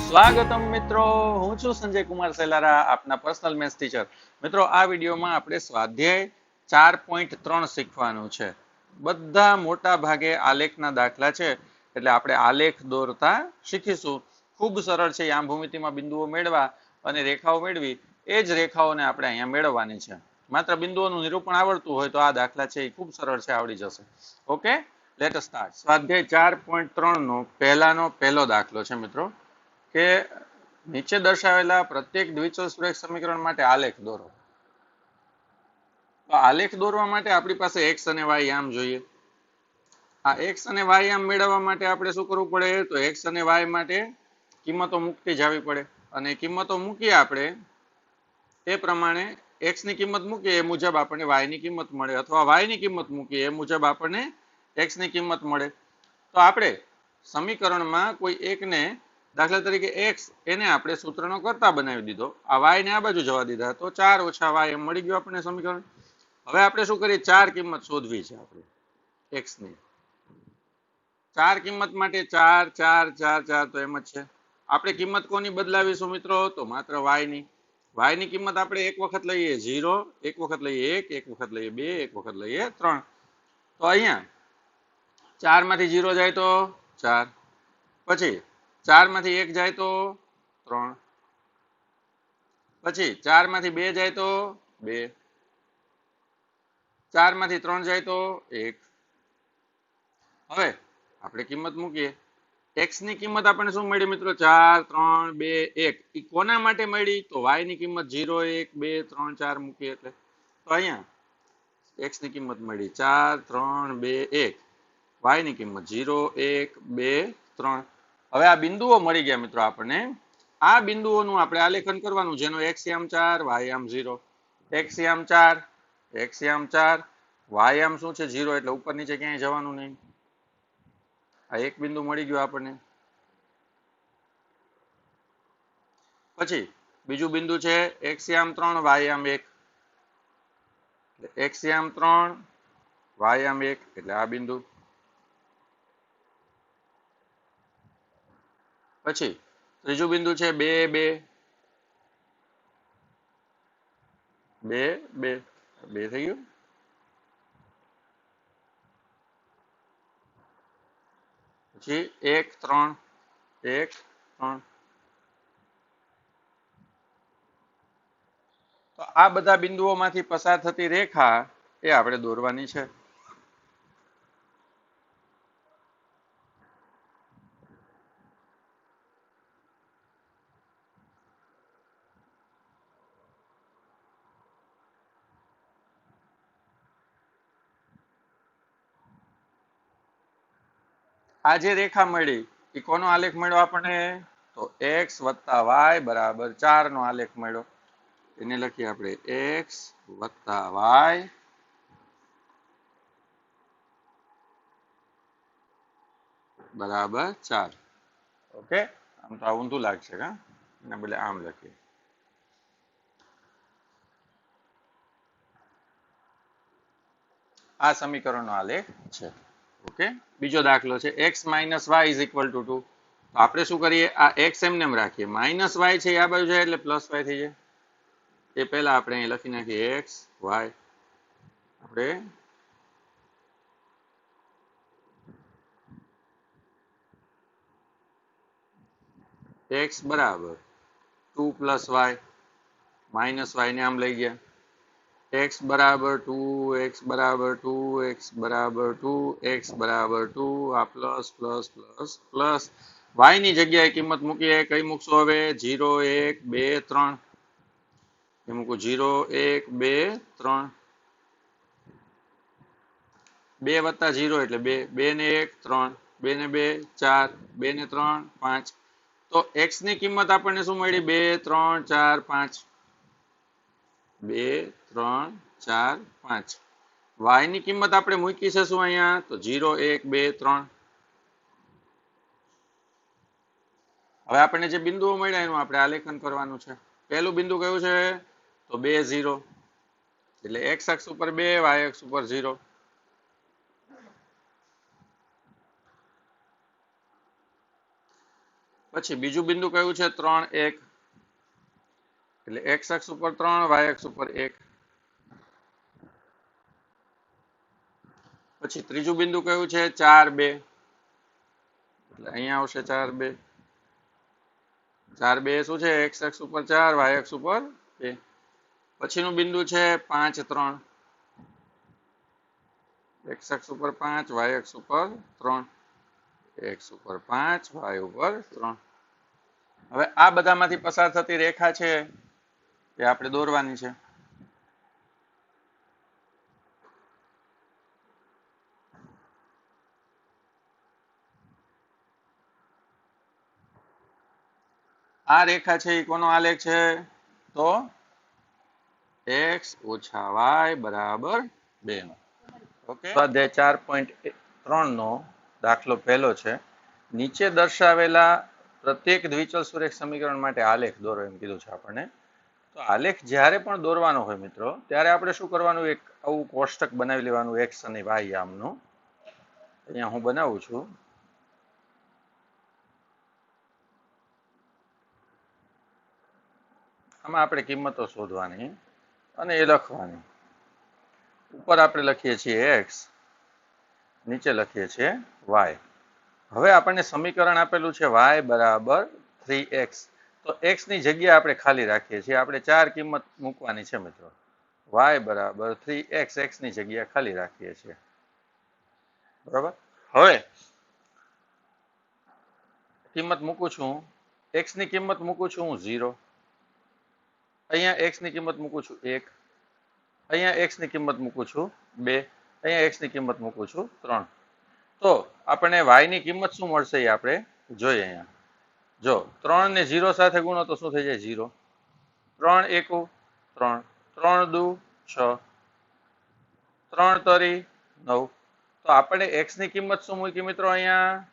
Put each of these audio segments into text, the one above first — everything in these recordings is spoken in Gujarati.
સ્વાગતમ મિત્રો, હું છું સંજય કુમાર સેલારા, આપના પર્સનલ મેથ્સ ટીચર. મિત્રો, આ વિડીયોમાં આપણે સ્વાધ્યાય 4.3 શીખવાનું છે. બધા મોટા ભાગે આલેખના દાખલા છે, એટલે આપણે આલેખ દોરતા શીખીશું. ખૂબ સરળ છે. યામ ભૂમિતિમાં બિંદુઓ મેળવા અને રેખાઓ મેળવી, એ જ રેખાઓને આપણે અહીંયા મેળવવાની છે. માત્ર બિંદુઓનું નિરૂપણ આવડતું હોય તો આ દાખલા છે એ ખૂબ સરળ છે, આવડી જશે. Okay, let us start. સ્વાધ્યાય 4.3 નો પહેલો દાખલો છે મિત્રો, કે નીચે દર્શાવેલા પ્રત્યેક દ્વિચલ સુરેખ સમીકરણ માટે આલેખ દોરો. તો આલેખ દોરવા માટે આપણી પાસે x અને y યામ જોઈએ. આ x અને y યામ મેળવવા માટે આપણે શું કરવું પડે? તો x અને y માટે કિંમતો મૂકતી જવી પડે, અને કિંમતો મૂકીએ આપણે એ પ્રમાણે x ની કિંમત મૂકીએ એ મુજબ આપણને y ની કિંમત મળે, અથવા y ની કિંમત મૂકીએ એ મુજબ આપણને x ની કિંમત મળે. તો આપણે સમીકરણમાં કોઈ એકને, દાખલા તરીકે x, એને આપણે સૂત્રનો કર્તા બનાવી દીધો, આ y ને આ બાજુ જવા દીધા, તો 4 - y એમ મળી ગયું આપણને સમીકરણ. હવે આપણે શું કરીએ? 4 કિંમત શોધવી છે આપણે x ની. 4 કિંમત માટે 4 4 4 4 તો એમ જ છે. આપણે કિંમત કોની બદલાવીશું મિત્રો? તો માત્ર y ની. y ની કિંમત આપણે એક વખત લઈએ 0, એક વખત લઈએ 1, એક વખત લઈએ 2, એક વખત લઈએ 3. તો અહીંયા 4 માંથી 0 જાય તો 4, પછી 4 માંથી 1 જાય તો 3, પછી 4 માંથી 2 જાય તો 2, 4 માંથી 3 જાય તો 1. હવે આપણે કિંમત મૂકીએ. x ની કિંમત આપણને શું મળી મિત્રો? 4 3 2 1. એ કોના માટે મળી? તો y ની કિંમત 0 1 2 3 4 મૂકીએ એટલે. તો અહીંયા x ની કિંમત મળી 4 3 2 1, y ની કિંમત 0 1 2 3. હવે આ બિંદુઓ મળી ગયા મિત્રો આપણને. આ બિંદુઓનું આપણે આલેખન કરવાનું, જેનો x યામ 4 y યામ 0. x યામ 4, x યામ 4, y યામ શું છે? 0, એટલે ઉપર નીચે ક્યાંય જવાનું નહીં. આ એક બિંદુ મળી ગયું આપણને. પછી બીજું બિંદુ છે x યામ 3 y યામ 1. x યામ 3 y યામ 1, એટલે આ બિંદુ. પછી ત્રીજું બિંદુ છે 2 2 2 2, 2 થઈ ગયું. પછી 1 3 1 3. તો આ બધા બિંદુઓમાંથી પસાર થતી રેખા એ આપણે દોરવાની છે. આ જે રેખા મળી એ કોનો આલેખ મળ્યો આપણને? તો x વત્તા y બરાબર 4 નો આલેખ મળ્યો. એને લખીએ આપણે x વત્તા y બરાબર 4. ઓકે, આમ તો આ ઊંધું લાગશે, કા? એના બદલે આમ લખીએ. આ સમીકરણનો આલેખ છે. ઓકે, બીજો દાખલો છે x - y = 2. તો આપણે શું કરીએ? આ x એમને એમ રાખીએ, માઇનસ y છે આ બાજુ જાય એટલે પ્લસ y થઈ જાય. એ પહેલા આપણે અહીં લખી નાખીએ x y. આપણે x બરાબર 2 + y, માઇનસ y ને આમ લઈ ગયા. x બરાબર 2, x બરાબર 2, x બરાબર 2, x બરાબર 2. આ plus plus plus plus. y ની જગ્યાએ કિંમત મૂકીએ. કઈ મૂકશો હવે? 0 1 2 3. એ મૂકું 0 1 2 3. 2 વત્તા 0 એટલે 2, 2 ને 1 3, 2 ને 2 4, 2 ને 3 5. તો x ની કિંમત આપણને શું મળી? 2 3 4 5. 2 3 4 5. y ની કિંમત આપણે મૂકી છે શું અહીંયા? તો 0 1 2 3. હવે આપણને જે બિંદુઓ મળ્યા એનું આપણે આલેખન કરવાનું છે. પહેલું બિંદુ કયું છે? તો 2 0, એટલે x અક્ષ ઉપર 2, y અક્ષ ઉપર 0. પછી બીજું બિંદુ કયું છે 3 1, એટલે x અક્ષ ઉપર 3, y અક્ષ ઉપર 1. પછી ત્રીજું બિંદુ કયું છે 4 2, એટલે અહીંયા આવશે 4 2. 4 2 શું છે x અક્ષ ઉપર 4, y અક્ષ ઉપર 2. પછીનું બિંદુ છે 5 3, x અક્ષ ઉપર 5, y અક્ષ ઉપર 3, x ઉપર 5, y ઉપર 3. હવે આ બધામાંથી પસાર થતી રેખા છે એ આપણે દોરવાની છે. આ રેખા છે એ કોનો આલેખ છે તો x ઓછા y બરાબર 2 નો. ઓકે, સ્વાધ્યાય 4.3 નો દાખલો પહેલો છે. નીચે દર્શાવેલા પ્રત્યેક દ્વિચલ સુરેખ સમીકરણ માટે આલેખ દોરો એમ કીધું છે આપણને. તો આલેખ જ્યારે પણ દોરવાનો હોય મિત્રો ત્યારે આપણે શું કરવાનું, એક આવું કોષ્ટક બનાવી લેવાનું x અને y યામનું. અહીંયા હું બનાવું છું. આમાં આપણે કિંમતો શોધવાની અને એ લખવાની. ઉપર આપણે લખીએ છીએ x, નીચે લખીએ છીએ y. હવે આપણને સમીકરણ આપેલું છે y બરાબર 3x. તો x ની જગ્યા આપણે ખાલી રાખીએ છીએ. આપણે 4 કિંમત મૂકવાની છે મિત્રો. y બરાબર 3x, x ની જગ્યા ખાલી રાખીએ છીએ. બરાબર. હવે કિંમત મૂકું છું, x ની કિંમત મૂકું છું હું 0. અહીંયા x ની કિંમત મૂકું છું 1. અહીંયા x ની કિંમત મૂકું છું 2. અહીંયા x ની કિંમત મૂકું છું 3. તો આપણને y ની કિંમત શું મળશે એ આપણે જોઈએ. અહીંયા જો 3 ને 0 સાથે ગુણો તો શું થઈ જાય 0. 3 એકુ 3, 3 દુ 6, 3 તરી 9. તો આપણે x ની કિંમત શું મૂકી મિત્રો અહીંયા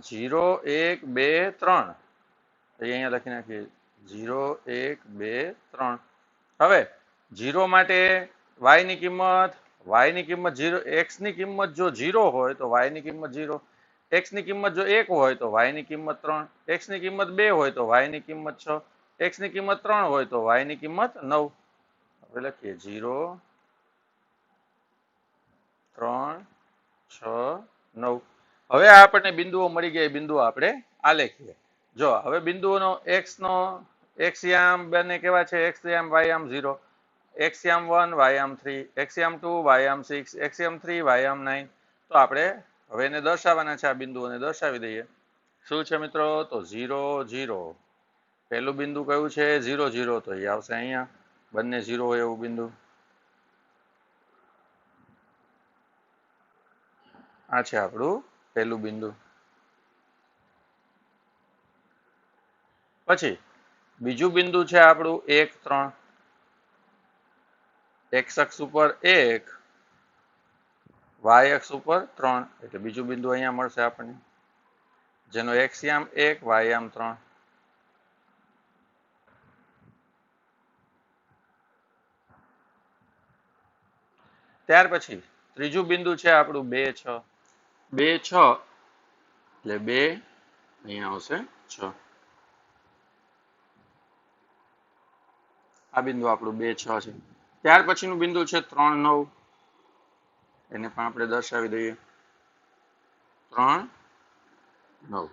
0 1 2 3. અહીંયા લખી નાખીએ 0 1 2 3. હવે 0 માટે y ની કિંમત 0, x ની કિંમત જો 0 હોય તો y ની કિંમત 0, x ની કિંમત જો 1 હોય તો y ની કિંમત 3, x ની કિંમત 2 હોય તો y ની કિંમત 6, x ની કિંમત 3 હોય તો y ની કિંમત 9. હવે લખીએ 0 3 6 9. હવે આપણને બિંદુઓ મળી ગયા. બિંદુઓ આપણે આલેખીએ. જો હવે બિંદુઓનો x યામ બંને કેવા છે, x યામ y યામ 0, x યામ 1 y યામ 3, x યામ 2 y યામ 6, x યામ 3 y યામ 9. તો આપણે હવે એને દર્શાવવાના છે. આ બિંદુઓને દર્શાવી દઈએ. શું છે મિત્રો તો 0 0. પહેલું બિંદુ કયું છે 0 0, તો એ આવશે અહીંયા. બંને 0 હોય એવું બિંદુ. આ છે આપણું પહેલું બિંદુ. પછી બીજું બિંદુ છે આપણું 1 3. x અક્ષ ઉપર 1, y અક્ષ ઉપર 3, એટલે બીજું બિંદુ અહીંયા મળશે આપણને, જેનો x યામ 1 y યામ 3. ત્યાર પછી ત્રીજું બિંદુ છે આપણું 2 6. 2 6 એટલે 2 અહીંયા આવશે 6. આ બિંદુ આપણું 2 6 છે. ત્યાર પછીનું બિંદુ છે 3 9. એને પણ આપણે દર્શાવી દઈએ 3 9.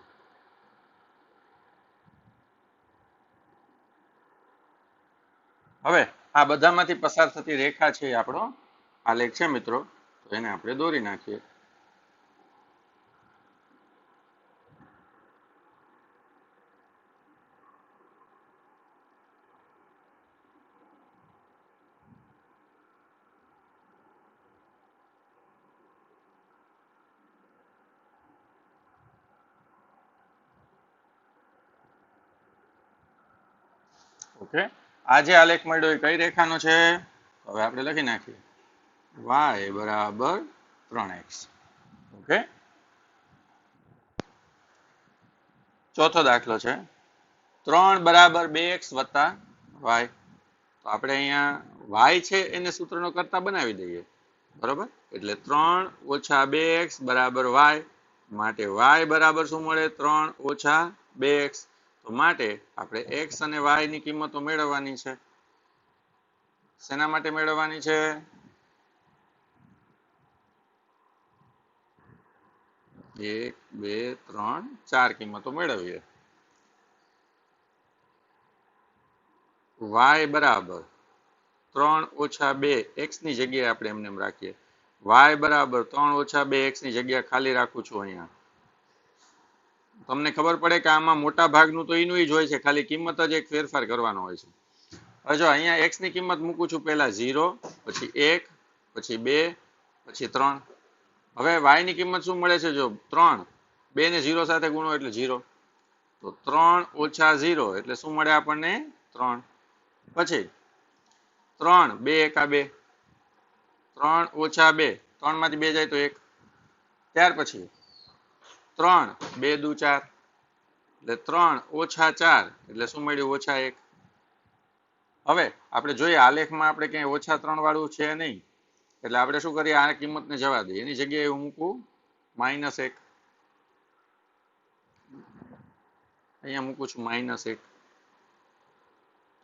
હવે આ બધામાંથી પસાર થતી રેખા છે આપણો આલેખ છે મિત્રો. તો એને આપણે દોરી નાખીએ. ઓકે, આ જે આલેખ મળ્યો એ કઈ રેખાનો છે? હવે આપણે લખી નાખીએ y બરાબર 3x. ઓકે, ચોથો દાખલો છે 3 બરાબર 2x વત્તા y. તો આપણે અહીંયા y છે એને સૂત્રનો કરતા બનાવી દઈએ. બરોબર, એટલે 3 ઓછા 2x બરાબર y. માટે y બરાબર શું મળે 3 ઓછા 2x. તો માટે આપણે x અને y ની કિંમતો મેળવવાની છે. શેના માટે મેળવવાની છે? 1 2 3 4 કિંમતો મેળવીએ. y બરાબર 3 ઓછા 2 x ની જગ્યાએ આપણે એમને એમ રાખીએ. y બરાબર 3 ઓછા 2 x ની જગ્યા ખાલી રાખું છું. અહીંયા તમને ખબર પડે કે આમાં મોટા ભાગનું તો એનું જ હોય છે, ખાલી કિંમત જ એક ફેરફાર કરવાનો હોય છે. હવે જો અહીંયા x ની કિંમત મૂકું છું પહેલા 0, પછી 1, પછી 2, પછી 3. હવે y ની કિંમત શું મળે છે? જો 3, 2 ને 0 સાથે ગુણો એટલે 0, તો 3 ઓછા 0 એટલે શું મળે આપણને? 3. પછી 3 2 એકા 2, 3 ઓછા 2, 3 માંથી 2 જાય તો 1. ત્યાર પછી 3 2 દુ 4 એટલે 3 ઓછા 4 એટલે શું મળ્યું? ઓછા 1. હવે આપણે જોઈએ આલેખમાં આપણે ક્યાંય ઓછા 3 વાળું છે નહીં, એટલે આપણે શું કરીએ? આ કિંમતને જવા દઈએ, એની જગ્યાએ હું મૂકું -1. અહીંયા મૂકું છું -1.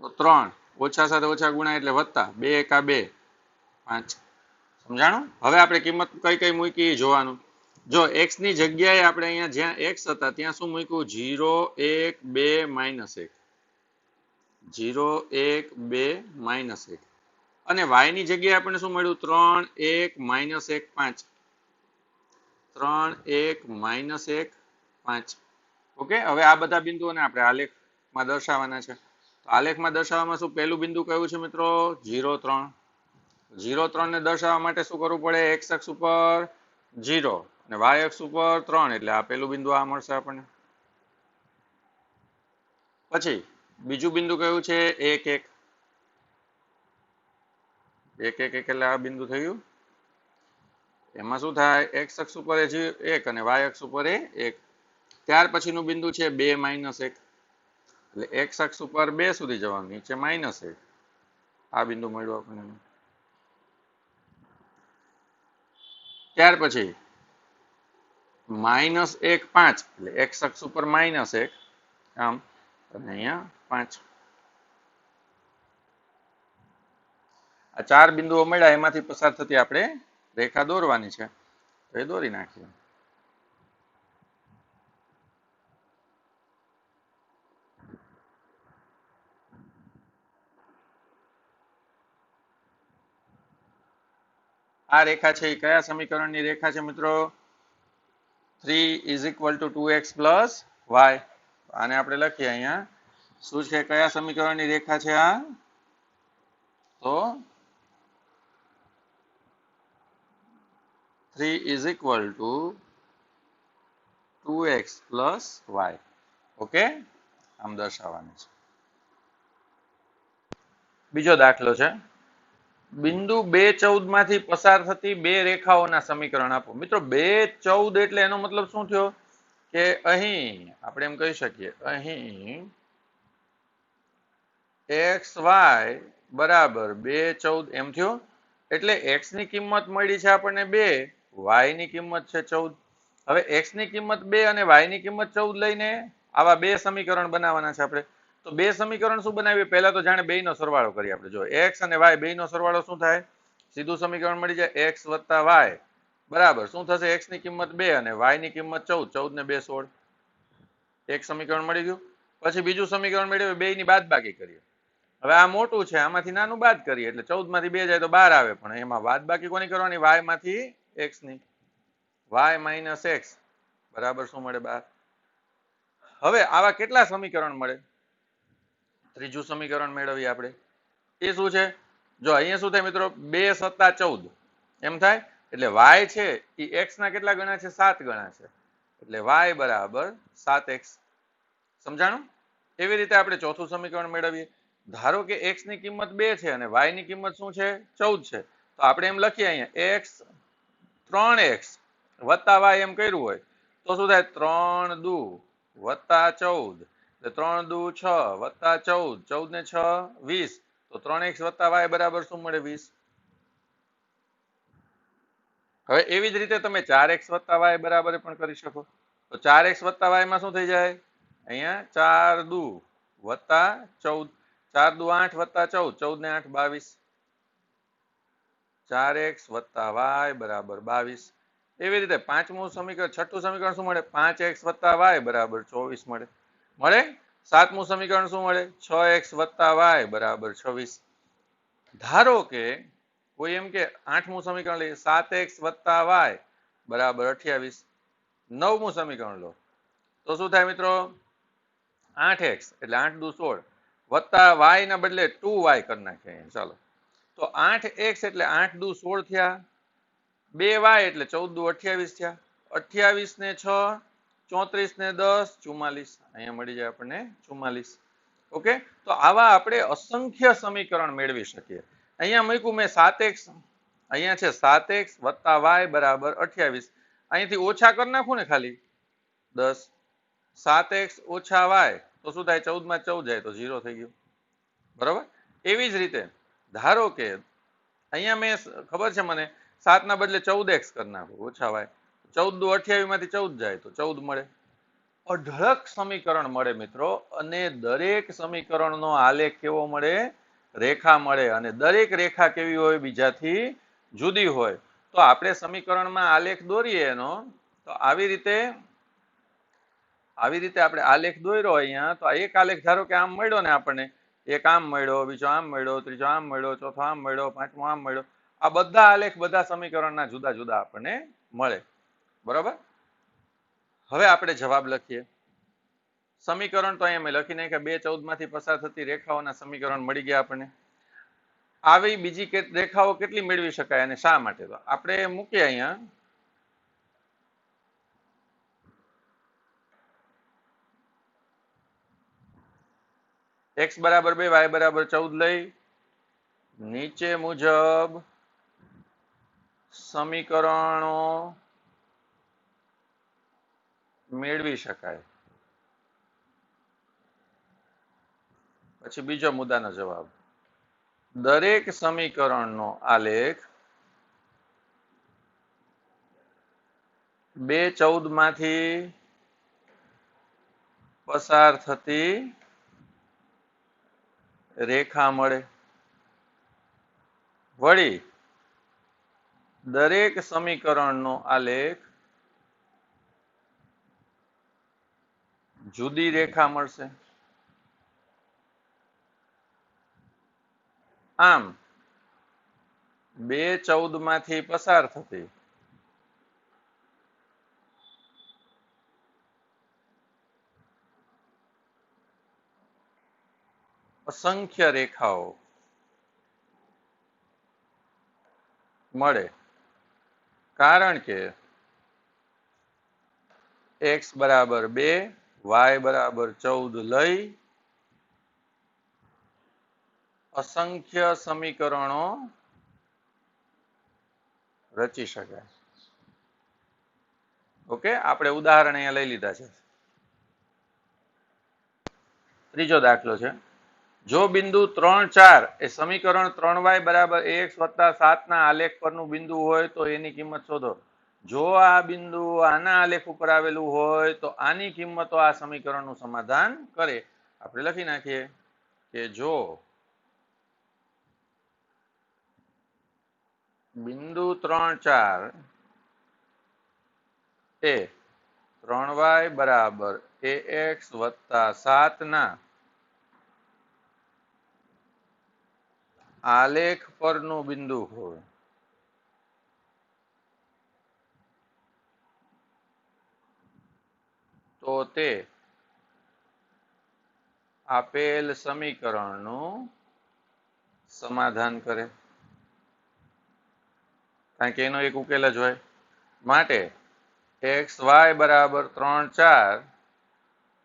તો 3 ઓછા સાથે ઓછા ગુણાય એટલે વત્તા, 2 એકા 2 5. સમજાણું? હવે આપણે કિંમત કઈ કઈ મૂકી જોવાનું. જો x ની જગ્યાએ આપણે અહીંયા જ્યાં x હતા ત્યાં શું મૂક્યું? 0 1 2 -1. 0 1 2 -1. અને y ની જગ્યાએ આપણને શું મળ્યું? 3 1 -1 5. 3 1 -1 5. ઓકે, હવે આ બધા બિંદુઓને આપણે આલેખમાં દર્શાવવાના છે. તો આલેખમાં દર્શાવવામાં શું પહેલું બિંદુ કયું છે મિત્રો? 0 3. 0 3 ને દર્શાવવા માટે શું કરવું પડે? x અક્ષ ઉપર 0 અને y અક્ષ ઉપર 3, એટલે આ પહેલું બિંદુ આ મળશે આપણને. પછી બીજું બિંદુ કયું છે? 1 1. 1 1 એટલે આ બિંદુ થયું. એમાં શું થાય? x અક્ષ ઉપર 1 અને y અક્ષ ઉપર 1. ત્યાર પછીનું બિંદુ છે 2 -1. એટલે x અક્ષ ઉપર 2 સુધી જવાનું, નીચે -1. આ બિંદુ મળ્યું આપણને. ત્યાર પછી -1 5 એટલે x અક્ષ ઉપર -1 આમ, અને અહીંયા 5. આ 4 બિંદુઓ મળ્યા, એમાંથી પસાર થતી આપણે રેખા દોરવાની છે, તો એ દોરી નાખીએ. આ રેખા છે એ કયા સમીકરણની રેખા છે મિત્રો? 3 = 2x + y. આને આપણે લખીએ અહીંયા શું છે? કયા સમીકરણની રેખા છે આ? તો 3 = 2x + y. ઓકે, આમ દર્શાવવાનું છે. બીજો દાખલો છે, બિંદુ 2 14 માંથી પસાર થતી બે રેખાઓના સમીકરણ આપો. મિત્રો 2 14 એટલે એનો મતલબ શું થયો? કે અહીં આપણે એમ કહી શકીએ, અહીં xy બરાબર 2 14 એમ થયો. એટલે x ની કિંમત મળી છે આપણને 2, y ની કિંમત છે 14. હવે x ની કિંમત 2 અને y ની કિંમત 14 લઈને આવા બે સમીકરણ બનાવવાના છે આપણે. તો બે સમીકરણ શું બનાવીએ? પહેલા તો જાણે બેયનો સરવાળો કરીએ આપણે. જો x અને y બેયનો સરવાળો શું થાય? સીધું સમીકરણ મળી જાય, x + y બરાબર શું થશે? x ની કિંમત 2 અને y ની કિંમત 14. 14 ને 2 16. એક સમીકરણ મળી ગયું. પછી બીજું સમીકરણ મેળવીએ, બેયની બાદબાકી કરીએ. હવે આ મોટું છે, આમાંથી નાનું બાદ કરીએ એટલે 14 માંથી 2 જાય તો 12 આવે, પણ એમાં બાદબાકી કોની કરવાની? y માંથી x ની. y - x બરાબર શું મળે? 12. હવે આવા કેટલા સમીકરણ મળે? ત્રીજું સમીકરણ મેળવીએ આપણે. એ શું છે? જો અહીંયા શું થાય મિત્રો? 2 + 14 એમ થાય. એટલે y છે એ x ના કેટલા ગણા છે? 7 ગણા છે. એટલે y બરાબર 7x. સમજાણું? એવી રીતે આપણે ચોથું સમીકરણ મેળવીએ. ધારો કે x ની કિંમત 2 છે અને y ની કિંમત શું છે? 14 છે. તો આપણે એમ લખીએ અહીંયા x 3x + y એમ કર્યું હોય તો શું થાય? 3 દુ + 14 એટલે 3 દુ 6 + 14, 14 ને 6 20. તો 3x + y બરાબર શું મળે? 20. હવે એવી જ રીતે તમે 4x + y બરાબર પણ કરી શકો. તો 4x + y માં શું થઈ જાય? અહીંયા 4 દુ વત્તા 14, 4 દુ 8 વત્તા 14, 14 ને 8 22, 4x વત્તા y બરાબર 22. એવી રીતે પાંચમું સમીકરણ, છઠ્ઠું સમીકરણ શું મળે? 5x વત્તા y બરાબર 24 મળે. મળે. સાતમું સમીકરણ શું મળે? 6x વત્તા y બરાબર 26. ધારો કે કોઈ એમ કે આઠમું સમીકરણ લઈએ, 7x વત્તા y બરાબર 28. નવમું સમીકરણ લો તો શું થાય મિત્રો? 8x એટલે 8 દુ 16 વત્તા y ના બદલે 2y કરી નાખીએ. ચાલો તો 8x એટલે 8 દુ 16 થયા, 2y એટલે 14 દુ 28 થયા, 28 ને 6 34 ને 10 44. અહીંયા મળી જાય આપણને 44. ઓકે, તો આવા આપણે અસંખ્ય સમીકરણ મેળવી શકીએ. અહીંયા મૂક્યું મેં 7x, અહીંયા છે 7x વત્તા y બરાબર 28. અહીંથી ઓછા કરી નાખું ને ખાલી 10, 7x ઓછા y તો શું થાય? 14 માં 14 જાય તો 0 થઈ ગયું. બરાબર. એવી જ રીતે ધારો કે અહીંયા મેં ખબર છે મને 7 ના બદલે 14x કરી નાખું ઓછા y, 14 દુ 28 માંથી 14 જાય તો 14 મળે. અઢળક સમીકરણ મળે મિત્રો, અને દરેક સમીકરણનો આલેખ કેવો મળે? રેખા મળે. અને દરેક રેખા કેવી હોય? બીજાથી જુદી હોય. તો આપણે સમીકરણમાં આલેખ દોરીએ એનો, તો આવી રીતે આપણે આલેખ દોર્યો અહીંયા, તો એક આલેખ ધારો કે આમ મળ્યો ને આપણને, એક આમ મળ્યો, બીજો આમ મળ્યો, ત્રીજો આમ મળ્યો, ચોથો આમ મળ્યો, પાંચમો આમ મળ્યો. આ બધા આલેખ બધા સમીકરણના જુદા જુદા આપણને મળે. બરાબર. હવે આપણે જવાબ લખીએ. સમીકરણ તો અહીંયા મેં લખી નાખ્યા. 2 14 માંથી પસાર થતી રેખાઓના સમીકરણ મળી ગયા આપણને. આવી બીજી રેખાઓ કેટલી મેળવી શકાય અને શા માટે? તો આપણે મૂકીએ અહીંયા x બરાબર 2 y બરાબર 14 લઈ નીચે મુજબ સમીકરણો મેળવી શકાય. પછી બીજો મુદ્દાનો જવાબ, દરેક સમીકરણનો આલેખ 2 14 માંથી પસાર થતી રેખા મળે. વળી દરેક સમીકરણનો આલેખ જુદી રેખા મળશે. આમ 2 14 માંથી પસાર થતી અસંખ્ય રેખાઓ મળે, કારણ કે x બરાબર 2 y બરાબર 14 લઈ અસંખ્ય સમીકરણો રચી શકાય. ઓકે, આપણે ઉદાહરણ અહીંયા લઈ લીધા છે. ત્રીજો દાખલો છે, જો બિંદુ 3 4 એ સમીકરણ 3y બરાબર ax વત્તા 7 ના આલેખ પરનું બિંદુ હોય તો એની કિંમત શોધો. જો આ બિંદુ આના આલેખ ઉપર આવેલું હોય તો આની કિંમતો આ સમીકરણનું સમાધાન કરે. આપણે લખી નાખીએ કે જો બિંદુ 3 4 એ 3y બરાબર ax વત્તા 7 ના આલેખ પરનું બિંદુ હોય તો તે આપેલ સમીકરણનું સમાધાન કરે. કારણ કે એનો એક ઉકેલ જ હોય. માટે x y બરાબર 3 4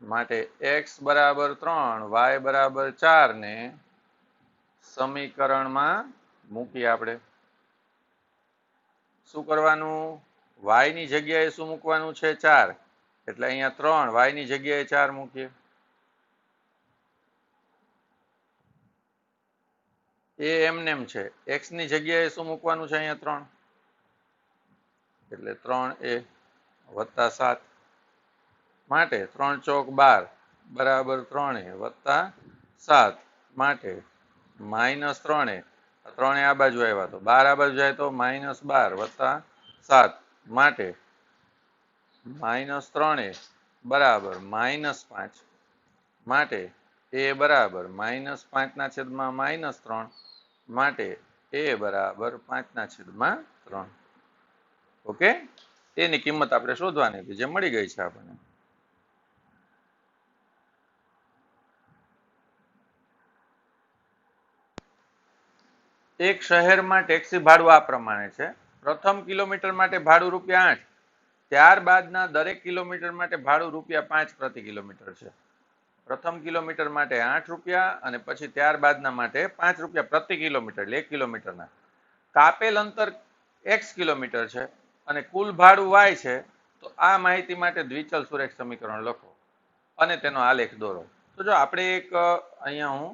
માટે x બરાબર 3 y બરાબર 4 ને સમીકરણમાં મૂકી આપણે શું કરવાનું? y ની જગ્યાએ શું મૂકવાનું છે? 4. એટલે અહીંયા 3, y ની જગ્યાએ 4 મૂકીએ. એ એમનેમ છે. x ની જગ્યાએ શું મૂકવાનું છે? અહીંયા 3, એટલે 3a વત્તા 7 માટે 3 ચોક 12 બરાબર 3a વત્તા 7 માટે -3a 3a આ બાજુ આવ્યા તો 12 આ બાજુ જાય તો -12 વત્તા 7 માટે -3a બરાબર -5 માટે a બરાબર -5 ના છેદમાં -3 માટે a બરાબર 5 ના છેદમાં 3. ઓકે, એની કિંમત આપણે શોધવાની હતી જે મળી ગઈ છે આપણને. એક શહેરમાં ટેક્સી ભાડું આ પ્રમાણે છે. પ્રથમ કિલોમીટર માટે ભાડું ₹8, ત્યારબાદના દરેક કિલોમીટર માટે ભાડું ₹5 પ્રતિ કિલોમીટર છે. પ્રથમ કિલોમીટર માટે ₹8 અને પછી ત્યારબાદના માટે ₹5 પ્રતિ કિલોમીટર, એટલે 1 કિલોમીટરના. કાપેલ અંતર x કિલોમીટર છે અને કુલ ભાડું y છે. તો આ માહિતી માટે દ્વિચલ સુરેખ સમીકરણ લખો અને તેનો આલેખ દોરો. તો જો આપણે એક અહીંયા હું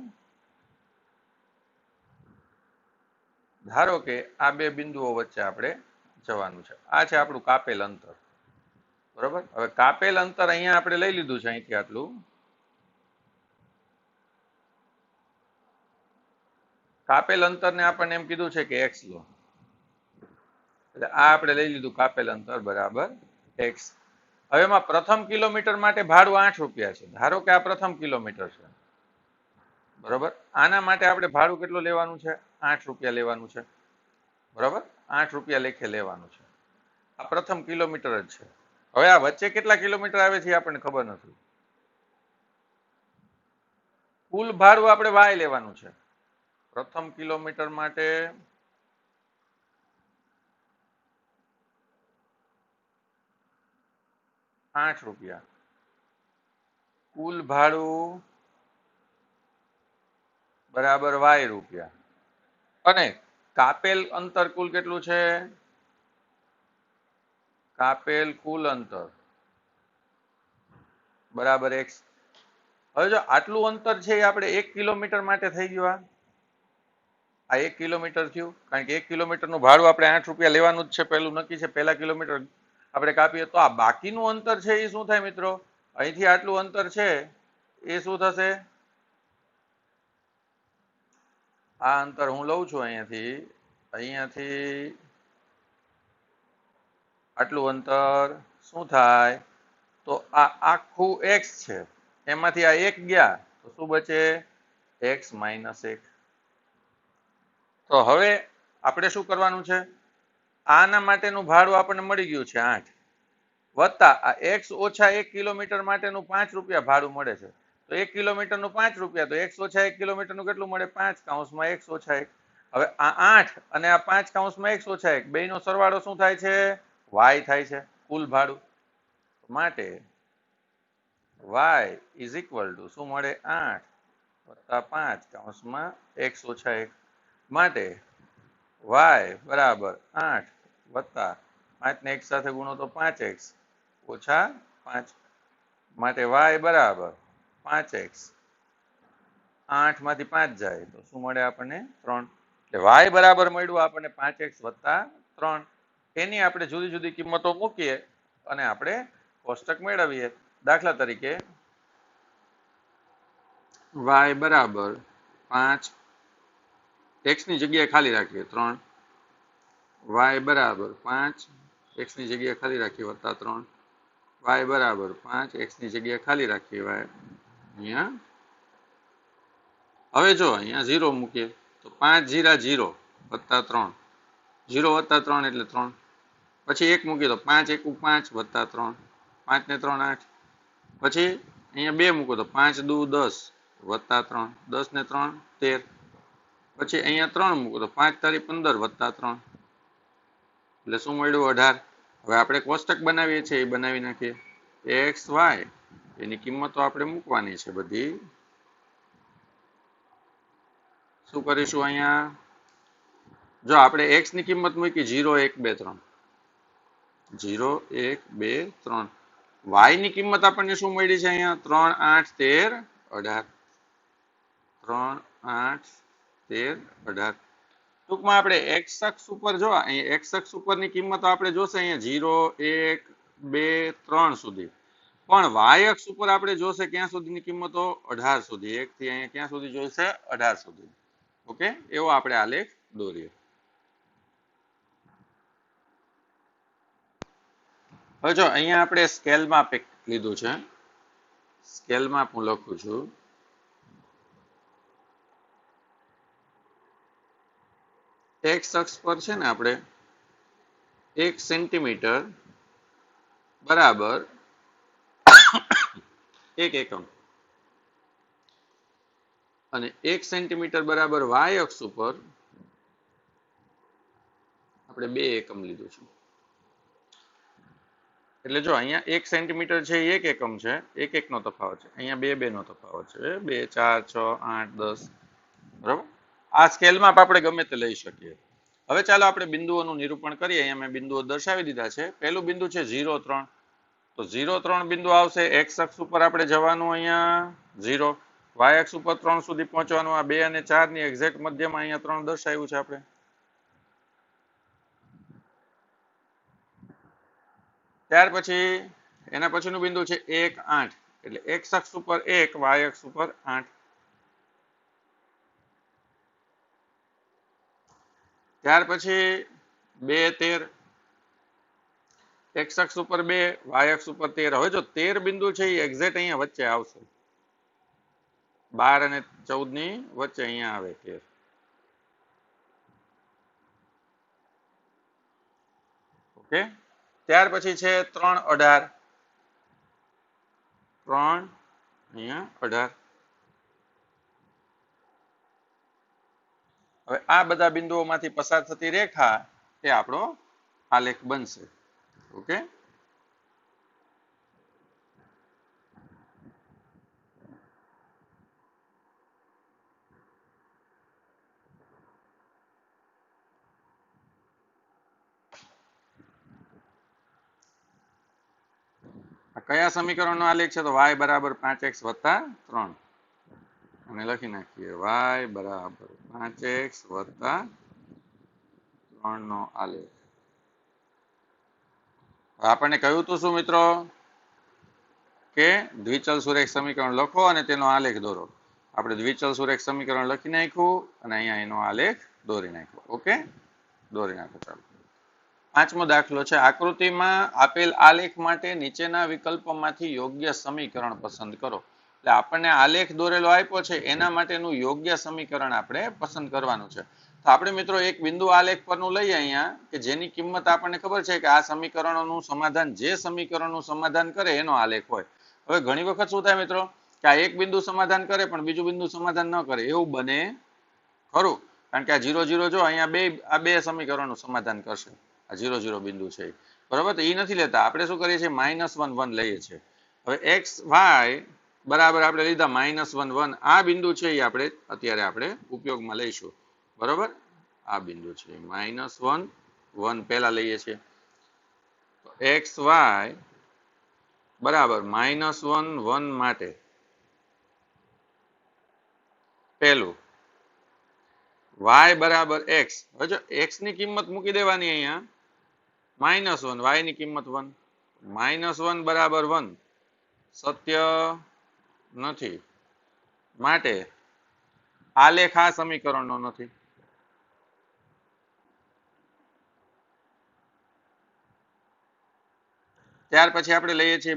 ધારો કે આ બે બિંદુઓ વચ્ચે આપણે જવાનું છે. આ છે આપણું કાપેલ અંતર, બરોબર. હવે કાપેલ અંતર અહીંયા આપણે લઈ લીધું છે અહીંથી આટલું. કાપેલ અંતરને આપણને એમ કીધું છે કે x લો, એટલે આ આપણે લઈ લીધું કાપેલ અંતર બરાબર x. હવે એમાં પ્રથમ કિલોમીટર માટે ભાડું ₹8 છે. ધારો કે આ પ્રથમ કિલોમીટર છે, બરોબર. આના માટે આપણે ભાડું કેટલું લેવાનું છે? ₹8 લેવાનું છે, બરોબર. ₹8 લેખે લેવાનું છે. આ પ્રથમ કિલોમીટર જ છે. હવે આ વચ્ચે કેટલા કિલોમીટર આવે છે આપણને ખબર નથી. કુલ ભાડું આપણે y લેવાનું છે. પ્રથમ કિલોમીટર માટે ₹8, કુલ ભાડું બરાબર y રૂપિયા, અને કાપેલ અંતર કુલ કેટલું છે? કાપેલ કુલ અંતર બરાબર x. હવે જો આટલું અંતર છે એ આપણે 1 કિલોમીટર માટે થઈ ગયું. આ 1 કિલોમીટર થયું, કારણ કે 1 કિલોમીટરનું ભાડું આપણે ₹8 લેવાનું જ છે, પહેલું નક્કી છે. પહેલા કિલોમીટર આપણે કાપીએ તો આ બાકીનું અંતર છે એ શું થાય મિત્રો? અહીંથી આટલું અંતર છે એ શું થશે? આ અંતર હું લઉં છું અહીંયાથી આટલું અંતર શું થાય? તો આ આખું x છે, એમાંથી આ 1 ગયા તો શું બચે? x - 1. તો હવે આપણે શું કરવાનું છે? આના માટેનું ભાડું આપણને મળી ગયું છે 8, વત્તા આ x - 1 કિલોમીટર માટેનું ₹5 ભાડું મળે છે. તો 1 કિલોમીટરનું ₹5, તો x - 1 કિલોમીટરનું કેટલું મળે? 5 કૌંસમાં x - 1. હવે આ 8 અને આ 5 કૌંસમાં x - 1 બેયનો સરવાળો શું થાય છે? y થાય છે, કુલ ભાડું. માટે y = શું મળે? 8 વત્તા 5 કૌંસમાં x - 1. માટે y બરાબર 8 વત્તા 5 ને 1 સાથે ગુણો તો 5x ઓછા 5. માટે y બરાબર 5x. 8 માંથી 5 જાય તો શું મળે આપણને? 3. એટલે y બરાબર મળ્યું આપણને 5x વત્તા 3. એની આપણે જુદી જુદી કિંમતો મૂકીએ અને આપણે કોષ્ટક મેળવીએ. દાખલા તરીકે y બરાબર 5, x ની જગ્યાએ ખાલી રાખીએ 3, y બરાબર 5, x ની જગ્યાએ ખાલી રાખીએ વત્તા 3, y બરાબર 5, x ની જગ્યાએ ખાલી રાખીએ y અહીંયા. હવે જો અહીંયા 0 મૂકીએ તો 5 0 0 વત્તા 3, 0 વત્તા 3 એટલે 3. પછી 1 મૂકીએ તો 5 1 5 વત્તા 3, 5 ને 3 8. પછી અહીંયા 2 મૂકો તો 5 2 10 વત્તા 3, 10 ને 3 13. પછી અહીંયા 3 મૂકો તો 5 તારી 15 વત્તા 3, એટલે શું મળ્યું? 18. હવે આપણે કોષ્ટક બનાવીએ છીએ, એ બનાવી નાખીએ. x y એની કિંમતો આપણે મૂકવાની છે બધી. શું કરીશું અહીંયા? જો આપણે x ની કિંમત મૂકી 0 1 2 3, 0 1 2 3. y ની કિંમત આપણને શું મળી છે અહીંયા? 3 8 13 18, 3 8 13 18. ટૂંકમાં આપણે x અક્ષ ઉપર જો અહીંયા x અક્ષ ઉપરની કિંમતો આપણે જોશે અહીંયા 0 1 2 3 સુધી. પણ y અક્ષ ઉપર આપણે જોશે ક્યાં સુધીની કિંમતો 18 સુધી 1 થી અહીંયા ક્યાં સુધી જોઈશે 18 સુધી ઓકે એવો આપણે આલેખ દોરીએ હવે જો અહીંયા આપણે સ્કેલમાં લીધું છે સ્કેલમાં હું લખું છું x અક્ષ પર છે ને આપણે 1 સેન્ટીમીટર બરાબર 1 એકમ અને 1 સેન્ટીમીટર બરાબર y અક્ષ ઉપર આપણે 2 એકમ લીધું છે એટલે જો અહીંયા 1 સેન્ટીમીટર છે 1 એકમ છે 1 1 નો તફાવત છે અહીંયા 2 2 નો તફાવત છે 2 4 6 8 10 બરાબર આ સ્કેલમાં આપણે ગમે તે લઈ શકીએ હવે ચાલો આપણે બિંદુઓનું નિરૂપણ કરીએ અહીંયા મેં બિંદુઓ દર્શાવી દીધા છે પહેલું બિંદુ છે 0 3 તો 0 3 બિંદુ આવશે x અક્ષ ઉપર આપણે જવાનું અહીંયા 0 y અક્ષ ઉપર 3 સુધી પહોંચવાનું આ 2 અને 4 ની એક્ઝેક્ટ મધ્યમાં અહીંયા 3 દર્શાવ્યું છે આપણે ત્યાર પછી એના પછીનું બિંદુ છે 1 8 એટલે x અક્ષ ઉપર 1 y અક્ષ ઉપર 8 ત્યાર પછી 2 13 x અક્ષ ઉપર 2 y અક્ષ ઉપર 13 હવે જો 13 બિંદુ છે એ એક્ઝેક્ટ અહીંયા વચ્ચે આવશે 12 અને 14 ની વચ્ચે અહીંયા આવે 13 ઓકે ત્યાર પછી છે 3 18 3 અહીંયા 18 હવે આ બધા બિંદુઓમાંથી પસાર થતી રેખા એ આપણો આલેખ બનશે ઓકે કયા સમીકરણનો આલેખ છે તો y બરાબર 5x વત્તા 3 અને લખી નાખીએ y બરાબર 5x વત્તા 3 નો આલેખ આપણને કહ્યું હતું શું મિત્રો કે દ્વિચલ સુરેખ સમીકરણ લખો અને તેનો આલેખ દોરો આપણે દ્વિચલ સુરેખ સમીકરણ લખી નાખ્યું અને અહીંયા એનો આલેખ દોરી નાખ્યો ઓકે દોરી નાખો ચાલો પાંચમો દાખલો છે આકૃતિમાં આપેલ આલેખ માટે નીચેના વિકલ્પોમાંથી યોગ્ય સમીકરણ પસંદ કરો એટલે આપણને આલેખ દોરેલો આપ્યો છે એના માટેનું યોગ્ય સમીકરણ આપણે પસંદ કરવાનું છે તો આપણે મિત્રો એક બિંદુ આલેખ પરનું લઈએ અહીંયા કે જેની કિંમત આપણને ખબર છે કે આ સમીકરણોનું સમાધાન જે સમીકરણનું સમાધાન કરે એનો આલેખ હોય હવે ઘણી વખત શું થાય મિત્રો કે આ એક બિંદુ સમાધાન કરે પણ બીજું બિંદુ સમાધાન ન કરે એવું બને ખરું કારણ કે આ 0 0 જો અહીંયા આ બે સમીકરણનું સમાધાન કરશે આ 0 0 બિંદુ છે બરાબર તો એ નથી લેતા આપણે શું કરીએ છીએ -1 1 લઈએ છીએ હવે x y બરાબર આપણે લીધા -1 1 આ બિંદુ છે એ આપણે અત્યારે આપણે ઉપયોગમાં લઈશું બરાબર આ બિંદુ છે -1 1 પહેલા લઈએ છીએ તો x y બરાબર -1 1 માટે પહેલું y બરાબર x હવે જો x ની કિંમત મૂકી દેવાની અહીંયા -1 y ની કિંમત 1 -1 બરાબર 1 સત્ય નથી માટે આલેખ આ સમીકરણનો નથી ત્યાર પછી આપણે લઈએ છીએ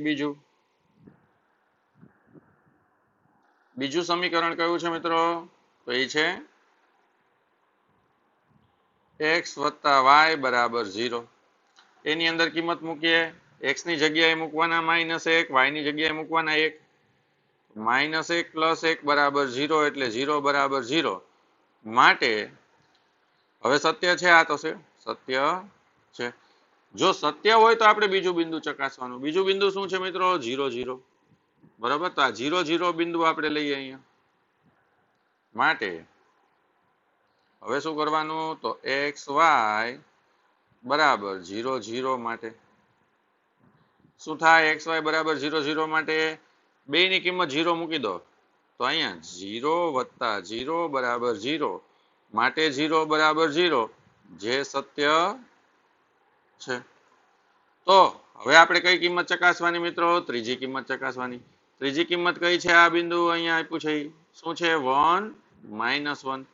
બીજું સમીકરણ કયું છે મિત્રો તો એ છે x વત્તા y બરાબર 0 એની અંદર કિંમત મૂકીએ x ની જગ્યાએ મૂકવાના -1 y ની જગ્યાએ મૂકવાના 1 -1 + 1 બરાબર 0 એટલે 0 બરાબર 0 માટે હવે સત્ય છે આ તો છે સત્ય છે જો સત્ય હોય તો આપણે બીજું બિંદુ ચકાસવાનું બીજું બિંદુ શું છે મિત્રો 0 0 બરાબર તો આ 0 0 બિંદુ આપણે લઈએ અહીંયા માટે હવે શું કરવાનું તો x y બરાબર 0 0 માટે શું થાય x y બરાબર 0 0 માટે બે ની કિંમત 0 મૂકી દો તો અહીંયા 0 વત્તા 0 બરાબર 0 માટે 0 બરાબર 0 જે સત્ય છે તો હવે આપણે કઈ કિંમત ચકાસવાની મિત્રો? ત્રીજી કિંમત ચકાસવાની. ત્રીજી કિંમત કઈ છે? આ બિંદુ અહીંયા આપ્યું છે શું છે? 1 -1.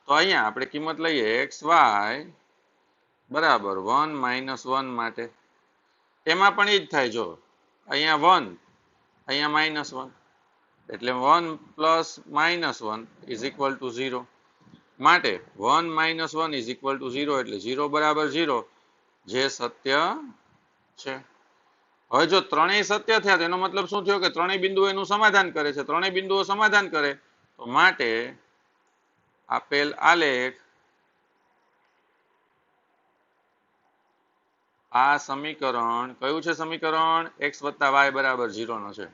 તો અહીંયા આપણે કિંમત લઈએ xy બરાબર 1 -1 માટે. એમાં પણ એ જ થાય. જો અહીંયા 1 અહીંયા -1 એટલે 1 + -1 = 0 માટે 1 - 1 = 0 એટલે 0 બરાબર 0 જે સત્ય છે. હવે જો ત્રણેય સત્ય થયા તેનો મતલબ શું થયો કે ત્રણેય બિંદુઓ એનું સમાધાન કરે છે. ત્રણેય બિંદુઓ સમાધાન કરે તો માટે આપેલ આલેખ આ સમીકરણ કયું છે? સમીકરણ x + y = 0 નો છે.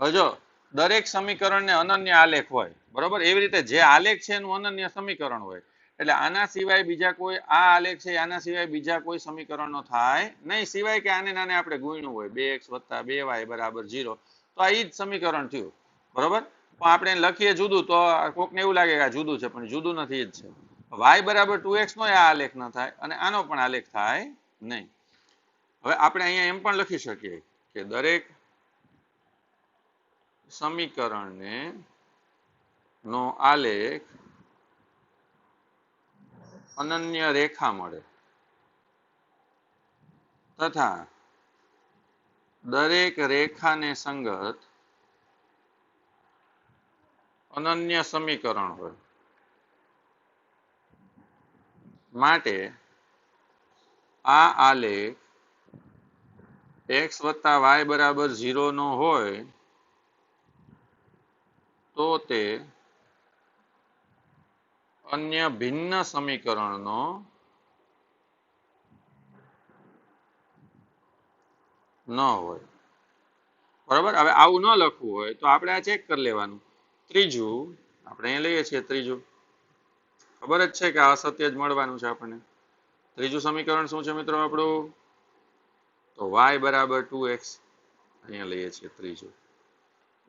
હવે જો દરેક સમીકરણને અનન્ય આલેખ હોય બરોબર, એવી રીતે જે આલેખ છે એનું અનન્ય સમીકરણ હોય. એટલે આના સિવાય બીજા કોઈ આ આલેખ છે આના સિવાય બીજા કોઈ સમીકરણનો થાય નહીં, સિવાય કે આને નાને આપણે ગુણ્યું હોય 2x + 2y = 0 તો આ ઈ જ સમીકરણ થયું બરોબર. પણ આપણે લખીએ જુદું તો કોકને એવું લાગે કે આ જુદું છે, પણ જુદું નથી, જ છે. y = 2x નો આ આલેખ ન થાય અને આનો પણ આલેખ થાય નહીં. હવે આપણે અહીંયા એમ પણ લખી શકીએ કે દરેક સમીકરણને નો આલેખ અનન્ય રેખા મળે તથા દરેક રેખાને સંગત અનન્ય સમીકરણ હોય માટે આ આલેખ x + y = 0 નો હોય તો તે અન્ય ભિન્ન સમીકરણનો ન હોય બરાબર. હવે આવું ન લખવું હોય તો આપણે આ ચેક કરી લેવાનું. ત્રીજું આપણે અહીંયા લઈએ છીએ. ત્રીજું ખબર જ છે કે આ અસત્ય જ મળવાનું છે આપણને. ત્રીજું સમીકરણ શું છે મિત્રો આપણું? તો y = 2x. અહીંયા લઈએ છીએ ત્રીજું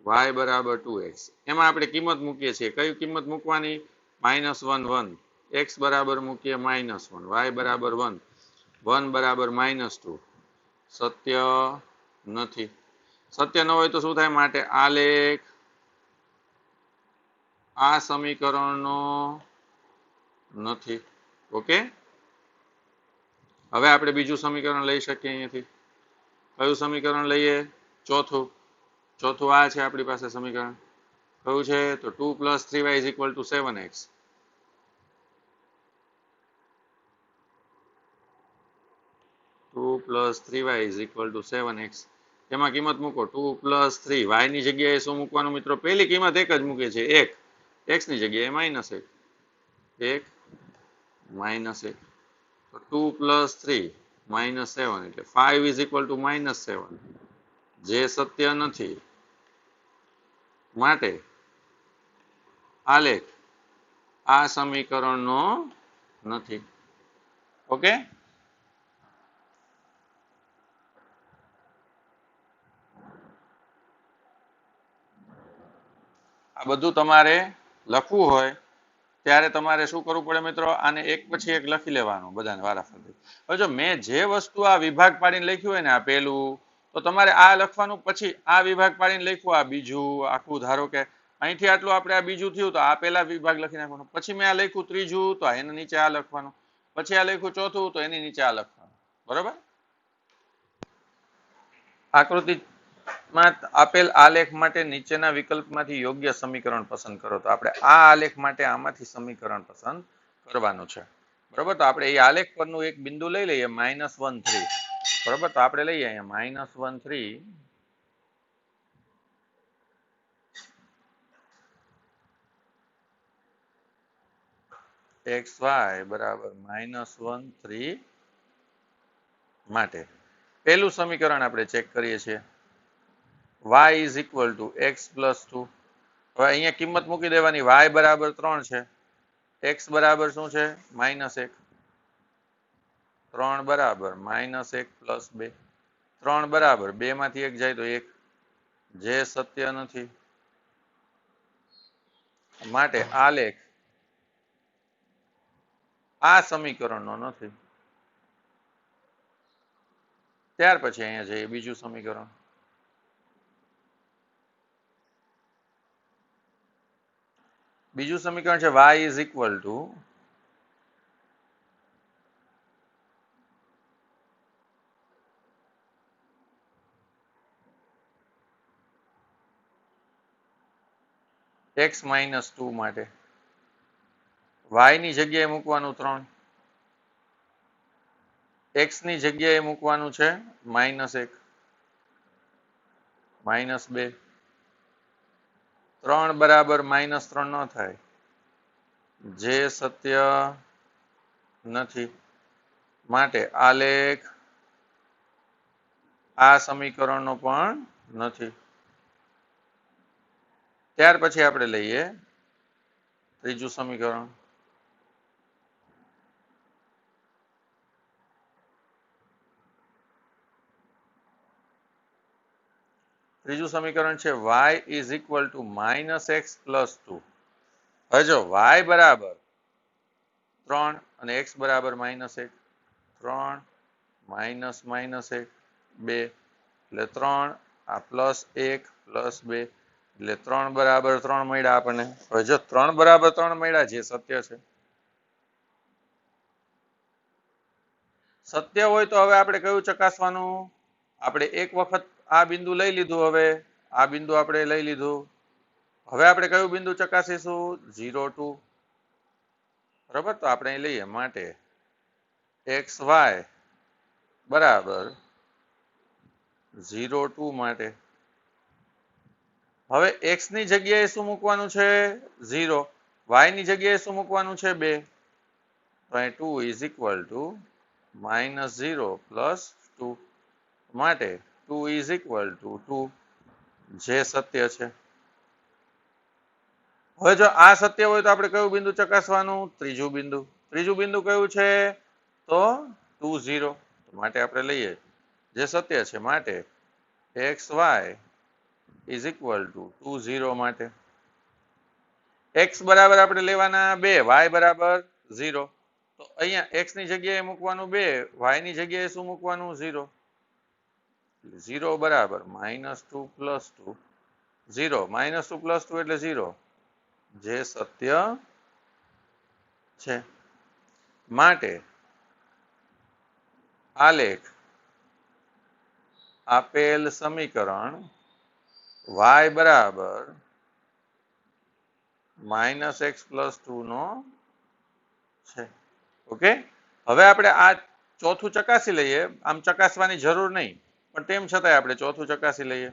y = 2x. એમાં આપણે કિંમત મૂકીએ છીએ. કઈ કિંમત મૂકવાની? -1 1. x બરાબર મૂકીએ -1, y બરાબર 1, 1 બરાબર -2. સત્ય નથી. સત્ય ન હોય તો શું થાય? માટે આલેખ આ સમીકરણનો નથી. ઓકે. હવે આપણે બીજું સમીકરણ લઈ શકીએ અહીંયાથી. કયું સમીકરણ લઈએ? ચોથું આ છે આપણી પાસે સમીકરણ. કયું છે? તો 2 + 3y = 7x. = 7x. એમાં કિંમત મૂકો 2 + 3 y ની જગ્યાએ શું મૂકવાનું મિત્રો? પહેલી કિંમત એક જ મૂકે છે 1, x ની જગ્યાએ -1, 1 તો 2 + 3 -7 એટલે 5 = -7 જે સત્ય નથી. માટે આલેખ આ સમીકરણનો નથી. ઓકે. આ બધું તમારે લખવું હોય ત્યારે તમારે શું કરવું પડે મિત્રો? આને એક પછી એક લખી લેવાનું બધાને વારાફરતી. હવે જો મેં જે વસ્તુ આ વિભાગ પાડીને લખ્યું હોય ને આ પહેલું, તો તમારે આ લખવાનું, પછી આ વિભાગ પાડીને લખ્યું આ બીજું આખું. ધારો કે અહીંથી આટલું આપણે આ બીજું થયું તો આ પહેલા વિભાગ લખી નાખવાનો. પછી મેં આ લખ્યું ત્રીજું તો એના નીચે આ લખવાનું. પછી આ લખ્યું ચોથું તો એની નીચે આ લખવાનું. બરોબર. આકૃતિમાં આપેલ આલેખ માટે નીચેના વિકલ્પમાંથી યોગ્ય સમીકરણ પસંદ કરો. તો આપણે આ આલેખ માટે આમાંથી સમીકરણ પસંદ કરવાનું છે. બરોબર. તો આપણે એ આલેખ પરનું એક બિંદુ લઈ લઈએ -1 3. બરોબર. તો આપણે લઈએ અહીંયા -1 3. xy બરાબર -1 3 માટે પહેલું સમીકરણ આપણે ચેક કરીએ છીએ. y = x + 2. હવે અહીંયા કિંમત મૂકી દેવાની. y બરાબર 3 છે, x બરાબર શું છે? -1. 3 બરાબર -1 + 2. 3 બરાબર 2 માંથી 1 જાય તો 1 જે સત્ય નથી. માટે આલેખ આ સમીકરણનો નથી. ત્યાર પછી અહીંયા જઈએ બીજું સમીકરણ. બીજું સમીકરણ છે y is equal to x minus 2 માટે y ની જગ્યાએ મૂકવાનું 3, x ની જગ્યાએ મૂકવાનું છે -1, -2. 3 બરાબર -3 ન થાય, જે સત્ય નથી. માટે આલેખ આ સમીકરણનો પણ નથી. ત્યાર પછી આપણે લઈએ ત્રીજું સમીકરણ. ત્રીજું સમીકરણ છે y is equal to -x plus 2. હવે જો y બરાબર 3 અને x બરાબર -1, 3 માઇનસ -1 2 એટલે 3 આ +1 +2 એટલે 3 બરાબર 3 મળ્યા આપણને. હવે જો 3 બરાબર 3 મળ્યા જે સત્ય છે. સત્ય હોય તો હવે આપણે કયું ચકાસવાનું? આપણે એક વખત આ બિંદુ લઈ લીધું. હવે આ બિંદુ આપણે લઈ લીધું. હવે આપણે કયું બિંદુ ચકાસીશું? 0, 2. બરાબર, તો આપણે અહીં લઈએ માટે xy બરાબર 0, 2 માટે. હવે x ની જગ્યાએ શું મૂકવાનું છે? 0. y ની જગ્યાએ શું મૂકવાનું છે? 2. તો અહીં 2 ઇઝ ઇક્વલ ટુ -0 પ્લસ 2 માટે 2 ઇઝ ઇક્વલ ટુ 2, જે સત્ય છે. હવે જો આ સત્ય હોય તો આપણે કયું બિંદુ ચકાસવાનું? ત્રીજું બિંદુ. ત્રીજું બિંદુ કયું છે? તો 2, 0. માટે આપણે લઈએ જે સત્ય છે. માટે xy ઇઝ ઇક્વલ ટુ 2, 0 માટે x બરાબર આપણે લેવાના 2, y બરાબર 0. તો અહીંયા x ની જગ્યાએ મૂકવાનું 2, y ની જગ્યાએ શું મૂકવાનું? 0. 0 બરાબર -2 પ્લસ 2, 0. -2 પ્લસ 2 એટલે 0, જે સત્ય છે. માટે આલેખ આપેલ સમીકરણ y બરાબર -x પ્લસ 2 નો છે. ઓકે, હવે આપણે આ ચોથું ચકાસી લઈએ. આમ ચકાસવાની જરૂર નહીં, પણ તેમ છતાંય આપણે ચોથું ચકાસી લઈએ.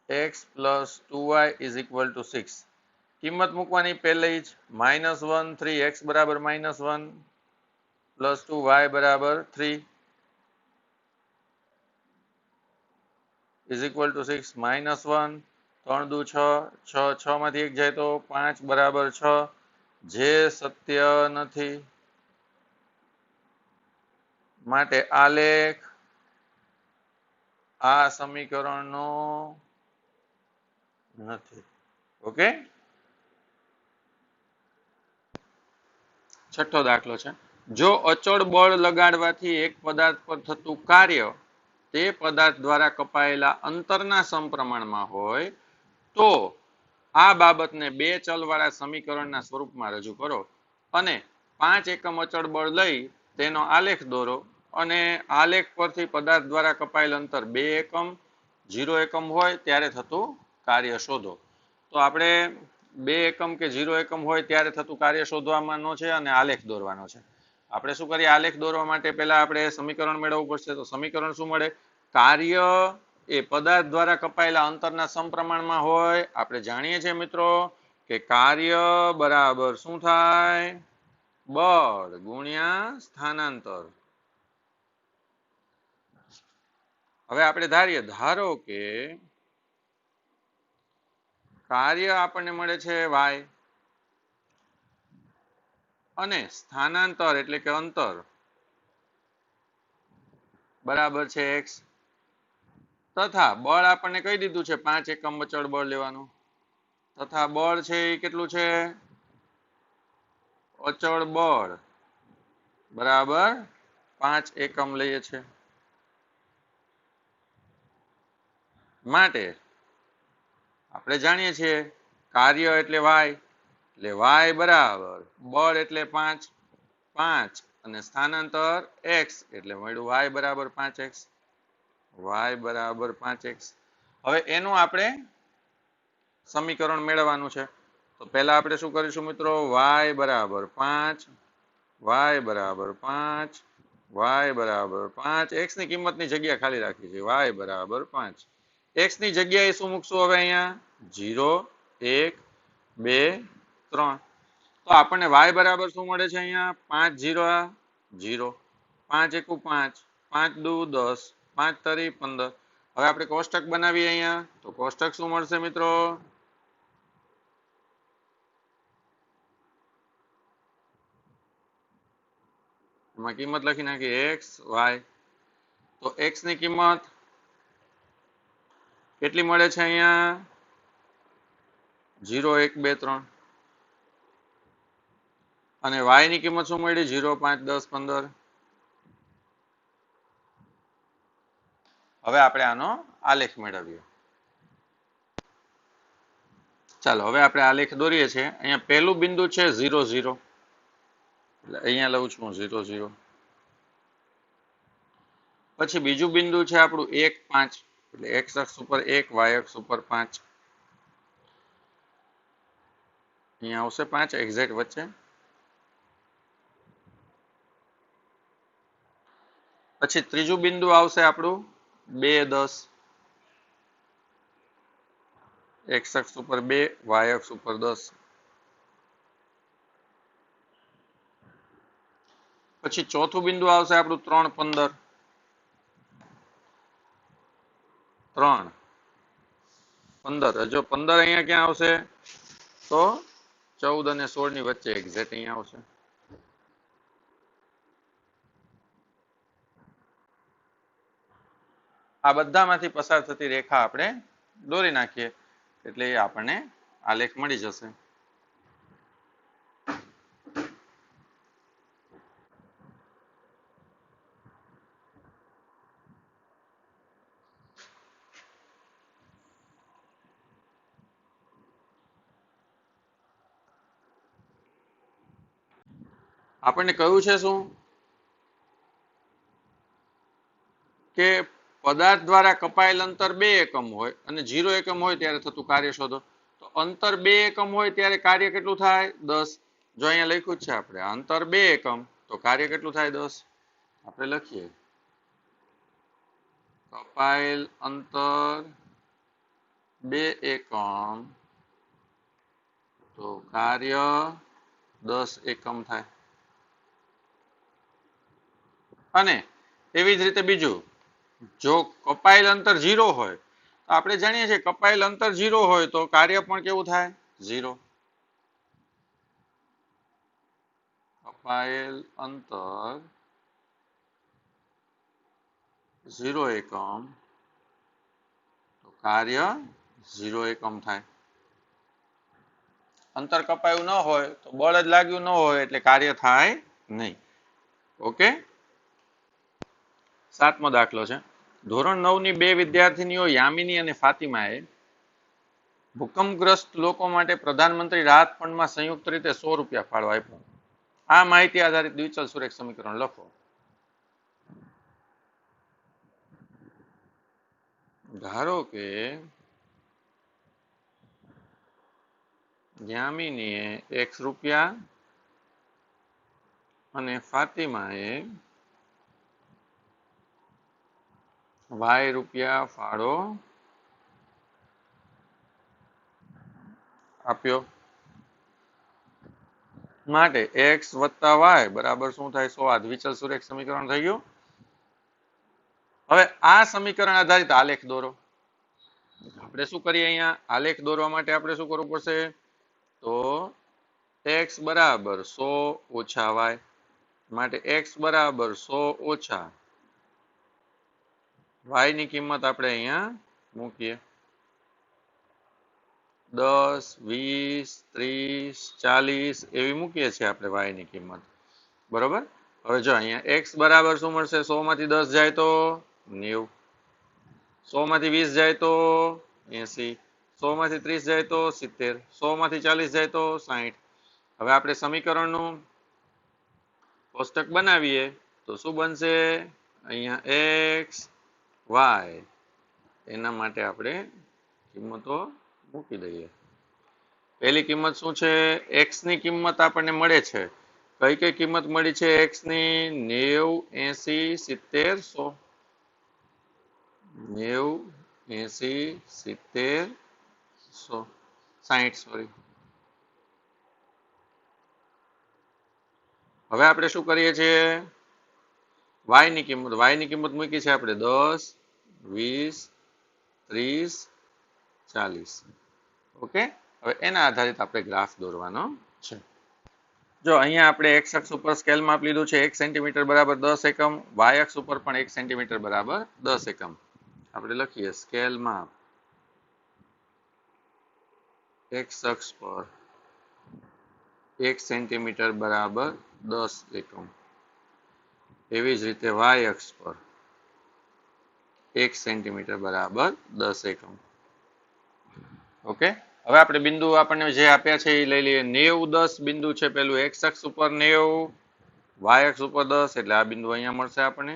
x plus 2y is equal to 6. કિંમત મૂકવાની પહેલી જ -1, 3x બરાબર -1 પ્લસ 2y બરાબર 3 ઇઝ ઇક્વલ ટુ 6. -1 3 દુ 6, 6 માંથી 1 જાય તો 5 બરાબર 6, જે સત્ય નથી. માટે આલેખ આ સમીકરણનો નથી. ઓકે, છઠ્ઠો દાખલો છે. જો અચળ બળ લગાડવાથી એક પદાર્થ પર થતું કાર્ય તે પદાર્થ દ્વારા કપાયેલા અંતરના સમપ્રમાણમાં હોય તો આ બાબતને બે ચલવાળા સમીકરણના સ્વરૂપમાં રજૂ કરો અને 5 એકમ અચળ બળ લઈ તેનો આલેખ દોરો અને આલેખ પરથી પદાર્થ દ્વારા કપાયેલ અંતર 2 એકમ 0 એકમ હોય ત્યારે થતું કાર્ય શોધો. તો આપણે 2 એકમ કે 0 એકમ હોય ત્યારે થતું કાર્ય શોધવાનો છે અને આલેખ દોરવાનો છે. આપણે શું કરીએ? આલેખ દોરવા માટે પહેલા આપણે સમીકરણ મેળવવું પડશે. તો સમીકરણ શું મળે? કાર્ય એ પદાર્થ દ્વારા કપાયેલા અંતરના સમપ્રમાણમાં હોય. આપણે જાણીએ છીએ મિત્રો કે કાર્ય બરાબર શું થાય? બળ ગુણ્યા સ્થાનાંતર. હવે આપણે ધારો કે કાર્ય આપણને મળે છે y અને સ્થાનાંતર એટલે કે અંતર બરાબર છે x, તથા બળ આપણને કહી દીધું છે 5 એકમ અચળ બળ લેવાનું, તથા બળ છે એ કેટલું છે? અચળ બળ બરાબર 5 એકમ લઈએ છે માટે આપણે જાણીએ છીએ કાર્ય એટલે y એટલે y બરાબર બળ એટલે 5 અને સ્થાનાંતર x એટલે મળ્યું y બરાબર 5x y બરાબર 5x હવે એનું આપણે સમીકરણ મેળવવાનું છે તો પહેલા આપણે શું કરીશું મિત્રો y બરાબર 5 y બરાબર 5 y બરાબર 5 x ની કિંમતની જગ્યા ખાલી રાખી છે y બરાબર 5 x ની જગ્યાએ શું મૂકશું હવે અહીંયા 0 1 2 3 તો આપણને y બરાબર શું મળે છે અહીંયા 5 0 0 5 એકુ 5 5 દુ 10 5 તરી 15 હવે આપણે કોષ્ટક બનાવીએ અહીંયા તો કોષ્ટક શું મળશે મિત્રો માં કિંમત લખી નાખી x y તો x ની કિંમત કેટલી મળે છે અહીંયા 0 1 2 3 અને y ની કિંમત શું મળી 0 5 10 15 હવે આપણે આનો આલેખ મેળવીએ ચાલો હવે આપણે આલેખ દોરીએ છીએ અહીંયા પહેલું બિંદુ છે 0 0 એટલે અહીંયા લઉં છું 0 0 પછી બીજું બિંદુ છે આપણું 1 5 એટલે x અક્ષ ઉપર 1 y અક્ષ ઉપર 5 અહીંયા આવશે 5 એક્ઝેક્ટ વચ્ચે પછી ત્રીજું બિંદુ આવશે આપણું 2 10 x અક્ષ ઉપર 2 y અક્ષ ઉપર 10 પછી ચોથું બિંદુ આવશે આપણું 3 15 3 15 જો 15 અહીંયા ક્યાં આવશે તો 14 અને 16 ની વચ્ચે એક્ઝેક્ટ અહીંયા આવશે આ બધામાંથી પસાર થતી રેખા આપણે દોરી નાખીએ એટલે આપણને આલેખ મળી જશે આપણને કહ્યું છે શું કે પદાર્થ દ્વારા કપાયેલ અંતર 2 એકમ હોય અને 0 એકમ હોય ત્યારે થતું કાર્ય શોધો તો અંતર 2 એકમ હોય ત્યારે કાર્ય કેટલું થાય 10 જો અહીંયા લખ્યું છે આપણે અંતર 2 એકમ તો કાર્ય કેટલું થાય 10 આપણે લખીએ કપાયેલ અંતર 2 એકમ તો કાર્ય 10 એકમ થાય અને એવી જ રીતે બીજું જો કપાયેલ અંતર 0 હોય તો આપણે જાણીએ છીએ કપાયેલ અંતર 0 હોય તો કાર્ય પણ કેવું થાય 0 કપાયેલ અંતર 0 એકમ તો કાર્ય 0 એકમ થાય અંતર કપાયું ન હોય તો બળ જ લાગ્યું ન હોય એટલે કાર્ય થાય નહીં ઓકે 7મો દાખલો છે ધોરણ 9 ની બે વિદ્યાર્થીનીઓ યામિની અને ફાતિમાએ ભૂકંપગ્રસ્ત લોકો માટે પ્રધાનમંત્રી રાહત ફંડમાં સંયુક્ત રીતે 100 રૂપિયા ફાળો આપ્યો આ માહિતી આધારિત દ્વિચલ સુરેખ સમીકરણ લખો ધારો કે યામિનીએ x રૂપિયા અને ફાતિમાએ y રૂપિયા ફાળો આપ્યો માટે x વત્તા y બરાબર શું થાય 100 આ દ્વિચલ સુરેખ સમીકરણ થઈ ગયું હવે આ સમીકરણ આધારિત આલેખ દોરો આપણે શું કરીએ અહીંયા આલેખ દોરવા માટે આપણે શું કરવું પડશે તો x બરાબર 100 ઓછા y માટે x બરાબર 100 ઓછા y ની કિંમત આપણે અહીંયા મૂકીએ 10, 20, 30, 40 એવી મૂકીએ છીએ આપણે y ની કિંમત, બરોબર. હવે જો અહીંયા x બરાબર શું મળશે? 100 માંથી 10 જાય તો 90, 100 માંથી 20 જાય તો 80, 100 માંથી 30 જાય તો 70, 100 માંથી 40 જાય તો 60. હવે આપણે સમીકરણનું કોષ્ટક બનાવીએ તો શું બનશે? અહીંયા x y એના માટે આપણે કિંમતો મૂકી દઈએ. પહેલી કિંમત શું છે? x ની કિંમત આપણને મળે છે. કઈ કઈ કિંમત મળી છે x ની? 90, 80, 70, 100, 90, 80, 70, 100, 60 સોરી. હવે આપણે શું કરીએ છીએ? y ની કિંમત મૂકી છે આપણે 10, 20, 30, 40. ઓકે, હવે એના આધારિત આપણે ગ્રાફ દોરવાનો છે. જો અહીંયા આપણે x અક્ષ ઉપર સ્કેલ માપ લીધું છે 1 સેન્ટીમીટર બરાબર 10 એકમ, y અક્ષ ઉપર પણ 1 સેન્ટીમીટર બરાબર 10 એકમ. આપણે લખીએ સ્કેલ માપ x અક્ષ પર 1 સેન્ટીમીટર બરાબર 10 એકમ, એવી જ રીતે y અક્ષ પર 1 સેન્ટીમીટર બરાબર 10 એકમ. ઓકે, હવે આપણે બિંદુ આપણને જે આપ્યા છે એ લઈ લઈએ. 90, 10 બિંદુ છે પેલું x અક્ષ ઉપર 90, y અક્ષ ઉપર 10, એટલે આ બિંદુ અહીંયા મળશે આપણને.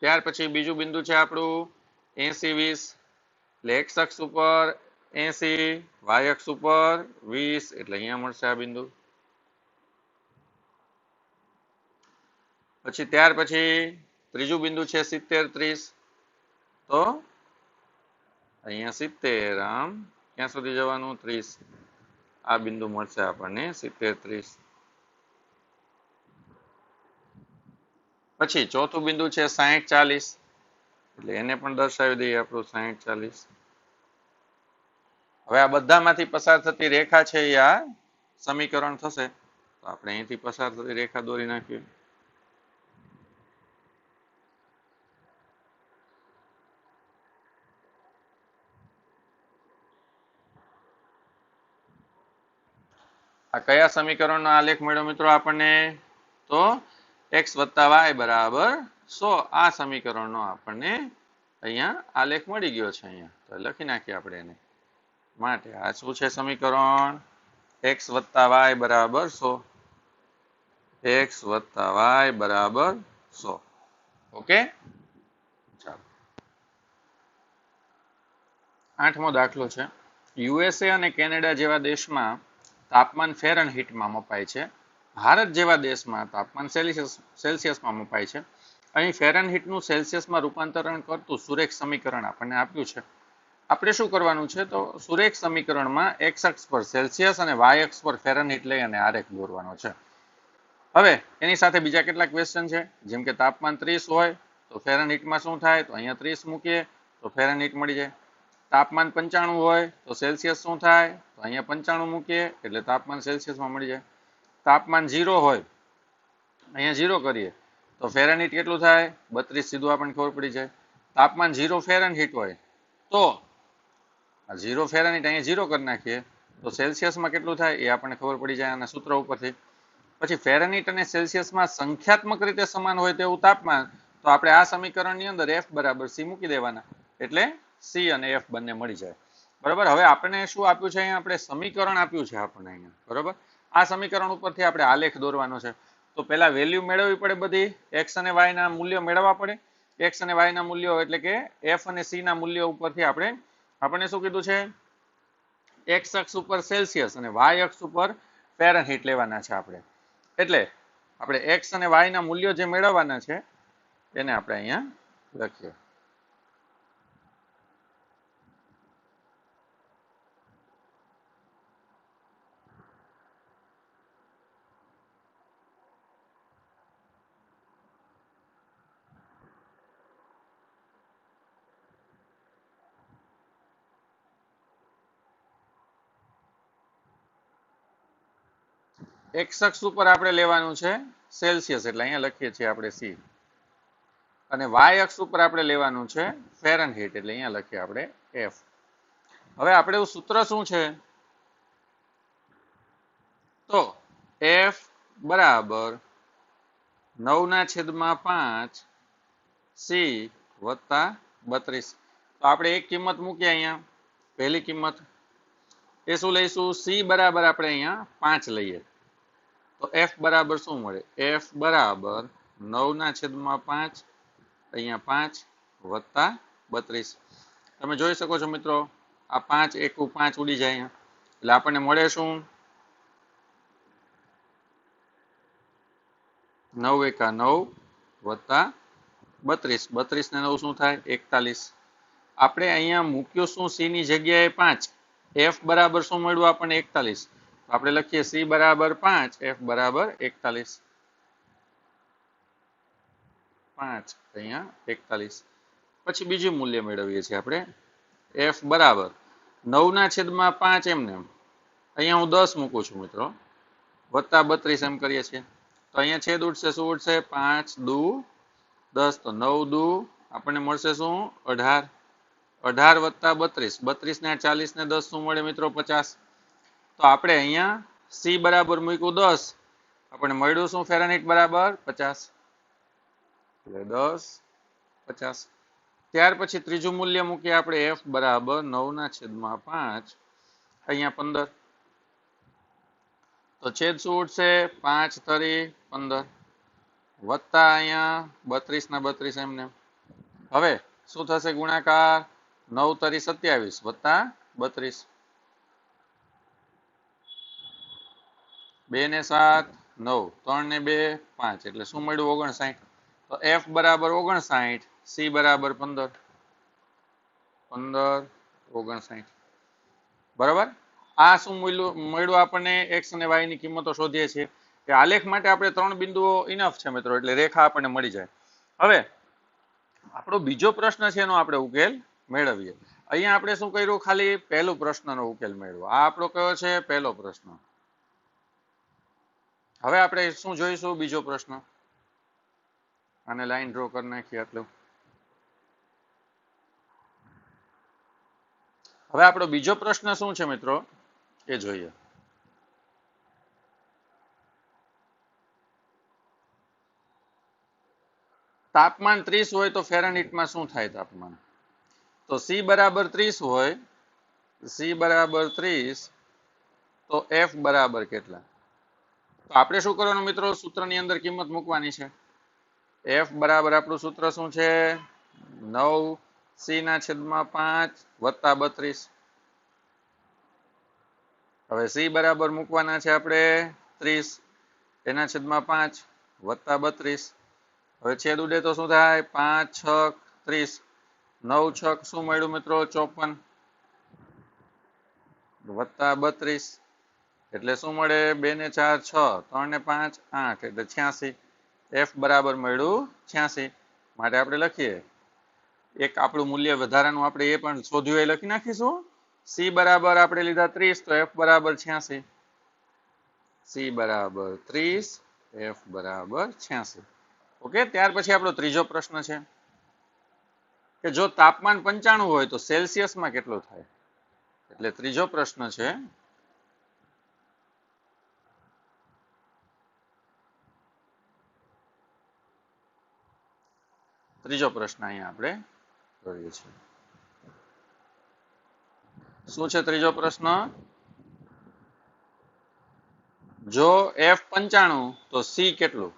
ત્યાર પછી બીજું બિંદુ છે આપણું 80, 20, એટલે x અક્ષ ઉપર 80, y અક્ષ ઉપર 20, એટલે અહીંયા મળશે આ બિંદુ. પછી ત્યાર પછી ત્રીજું બિંદુ છે 70, 30, તો અહીંયા 70, આમ ક્યાં સુધી જવાનું? 30, આ બિંદુ મળશે આપણને 70, 30. પછી ચોથું બિંદુ છે 60, 40, એટલે એને પણ દર્શાવી દઈએ આપણું 60, 40. હવે આ બધામાંથી પસાર થતી રેખા છે એ આ સમીકરણ થશે, તો આપણે અહીંથી પસાર થતી રેખા દોરી નાખીએ. આ કયા સમીકરણનો આલેખ મળ્યો મિત્રો આપણને? તો x વત્તા y બરાબર 100. આ સમીકરણનો આપણને અહીંયા આલેખ મળી ગયો છે. અહીંયા તો લખી નાખીએ આપણે એને. માટે આ શું છે સમીકરણ? x વત્તા y બરાબર 100, x વત્તા y બરાબર 100. ઓકે, ચાલો 8મો દાખલો છે. USA અને કેનેડા જેવા દેશમાં તાપમાન ફેરનહીટમાં મપાય છે. ભારત જેવા દેશમાં તાપમાન સેલ્સિયસમાં મપાય છે. અહીં ફેરનહીટનું સેલ્સિયસમાં રૂપાંતરણ કરતું સુરેખ સમીકરણ આપણને આપ્યું છે. આપણે શું કરવાનું છે? તો સુરેખ સમીકરણમાં x અક્ષ પર સેલ્સિયસ અને y અક્ષ પર ફેરનહીટ લઈ અને આરેખ દોરવાનો છે. હવે એની સાથે બીજા કેટલાક ક્વેશ્ચન છે, જેમ કે તાપમાન 30 હોય તો ફેરનહીટમાં શું થાય? તો અહીંયા 30 મૂકીએ તો ફેરનહીટ મળી જાય. તાપમાન 95 હોય તો સેલ્સિયસ શું થાય? તો અહીંયા 95 મૂકીએ એટલે તાપમાન સેલ્સિયસમાં મળી જાય. તાપમાન 0 હોય, અહીંયા 0 કરીએ તો ફેરનહીટ કેટલું થાય? 32. સીધું આપણને ખબર પડી જાય. તાપમાન 0 ફેરનહીટ હોય તો આ 0 ફેરનહીટ અહીંયા 0 કરી નાખીએ તો સેલ્સિયસમાં કેટલું થાય એ આપણને ખબર પડી જાય આના સૂત્ર ઉપરથી. પછી ફેરનહીટ અને સેલ્સિયસમાં સંખ્યાત્મક રીતે સમાન હોય તેવું તાપમાન, તો આપણે આ સમીકરણની અંદર f બરાબર c મૂકી દેવાના, એટલે c અને f બંને મળી જાય. બરાબર. હવે આપણને શું આપ્યું છે? અહીંયા આપણે સમીકરણ આપ્યું છે આપણને અહીંયા. બરાબર. આ સમીકરણ ઉપરથી આપણે આલેખ દોરવાનો છે. તો પહેલા વેલ્યુ મેળવવી પડે, બધી x અને y ના મૂલ્યો મેળવવા પડે. x અને y ના મૂલ્યો એટલે કે f અને c ના મૂલ્યો ઉપરથી આપણને શું કીધું છે? x અક્ષ ઉપર સેલ્સિયસ અને y અક્ષ ઉપર ફેરનહીટ લેવાના છે આપણે. એટલે આપણે x અને y ના મૂલ્યો જે મેળવવાના છે એને આપણે અહીંયા લખીએ. x અક્ષ ઉપર આપણે લેવાનું છે સેલ્સિયસ, એટલે અહીંયા લખીએ છીએ આપણે c, અને વાય અક્ષ ઉપર આપણે લેવાનું છે ફેરનહીટ, એટલે અહીંયા લખીએ આપણે F. હવે આપણે સૂત્ર શું છે, તો F બરાબર 9/5 C વત્તા 32. તો આપણે એક કિંમત મૂકીએ અહીંયા, પહેલી કિંમત એ શું લઈશું, C બરાબર આપણે અહીંયા 5 લઈએ, તો F બરાબર શું મળે, F બરાબર 9/5 અહીંયા 5 વત્તા 32. તમે જોઈ શકો છો મિત્રો, આ 5 એકુ 5 ઉડી જાય અહીંયા, એટલે આપણને મળે શું, 9 એકા 9 વત્તા 32. 32 ને 9 શું થાય, 41. આપણે અહીંયા મૂક્યું શું, C ની જગ્યાએ 5, F બરાબર શું મળ્યું આપણને, 41. આપણે લખીએ C બરાબર 5, F બરાબર 41. 5 અહીંયા 41. પછી બીજું મૂલ્ય મેળવીએ છીએ આપણે, F બરાબર 9/5 એમને અહીંયા હું 10 મૂકું છું મિત્રો, વત્તા 32 એમ કરીએ છીએ, તો અહીંયા છેદ ઉડશે, શું ઉડશે, 5 દુ 10, તો 9 દુ આપણને મળશે શું, 18. 18 વત્તા 32, 32 ને 40 ને 10 શું મળે મિત્રો, 50. તો આપણે અહીંયા C બરાબર મૂક્યું 10, આપણને મળ્યું શું, ફેરનહીટ બરાબર 50, એટલે 10 50. ત્યાર પછી ત્રીજું મૂલ્ય મૂકીએ આપણે, F બરાબર 9/5 અહીંયા 15, તો છેદ શું ઉડશે, 5 તરી 15 વત્તા અહીંયા 32 ના 32 એમને. હવે શું થશે, ગુણાકાર 9 તરી 27 વત્તા 32, 2 ને 7 9, 3 ને 2 5, એટલે શું મળ્યું, 59. તો F બરાબર 59, C બરાબર 15, 15 59. બરાબર. આ શું મળ્યું આપણને, x અને y ની કિંમતો શોધીએ છીએ. કે આલેખ માટે આપણે 3 બિંદુઓ ઇનફ છે મિત્રો, એટલે રેખા આપણને મળી જાય. હવે આપણો બીજો પ્રશ્ન છે, એનો આપણે ઉકેલ મેળવીએ. અહીંયા આપણે શું કર્યું, ખાલી પહેલો પ્રશ્નનો ઉકેલ મેળવ્યો. આ આપણો કયો છે, પહેલો પ્રશ્ન. હવે આપણે શું જોઈશું, બીજો પ્રશ્ન. આને લાઈન ડ્રો કરી નાખીએ આટલું. હવે આપણો બીજો પ્રશ્ન શું છે મિત્રો, એ જોઈએ. તાપમાન 30 હોય તો ફેરનહીટમાં શું થાય તાપમાન, તો C બરાબર 30 હોય, C બરાબર 30, તો F બરાબર કેટલા. તો આપણે શું કરવાનું મિત્રો, સૂત્રની અંદર કિંમત મૂકવાની છે. F બરાબર આપણું સૂત્ર શું છે, 9C/5 વત્તા 32. હવે C બરાબર મૂકવાના છે આપણે 30 એના છેદમાં 5 વત્તા 32. હવે છેદ ઉડે તો શું થાય, 5 6 30, 9 6 શું મળ્યું મિત્રો, 54 વત્તા 32, એટલે શું મળે, 2 ને 4 6, 3 ને 5 8, એટલે 86. F બરાબર મળ્યું 86. માટે આપણે લખીએ, એક આપણું મૂલ્ય વધારાનું આપણે એ પણ શોધ્યું, એ લખી નાખીશું. C બરાબર આપણે લીધા 30, તો F બરાબર 86. C બરાબર 30, F બરાબર 86. ઓકે. ત્યાર પછી આપણો ત્રીજો પ્રશ્ન છે કે જો તાપમાન 95 હોય તો સેલ્સિયસમાં કેટલું થાય. એટલે ત્રીજો પ્રશ્ન છે, ત્રીજો પ્રશ્ન અહીંયા આપણે કરીએ છીએ. શું છે ત્રીજો પ્રશ્ન, જો F 95 તો C કેટલું.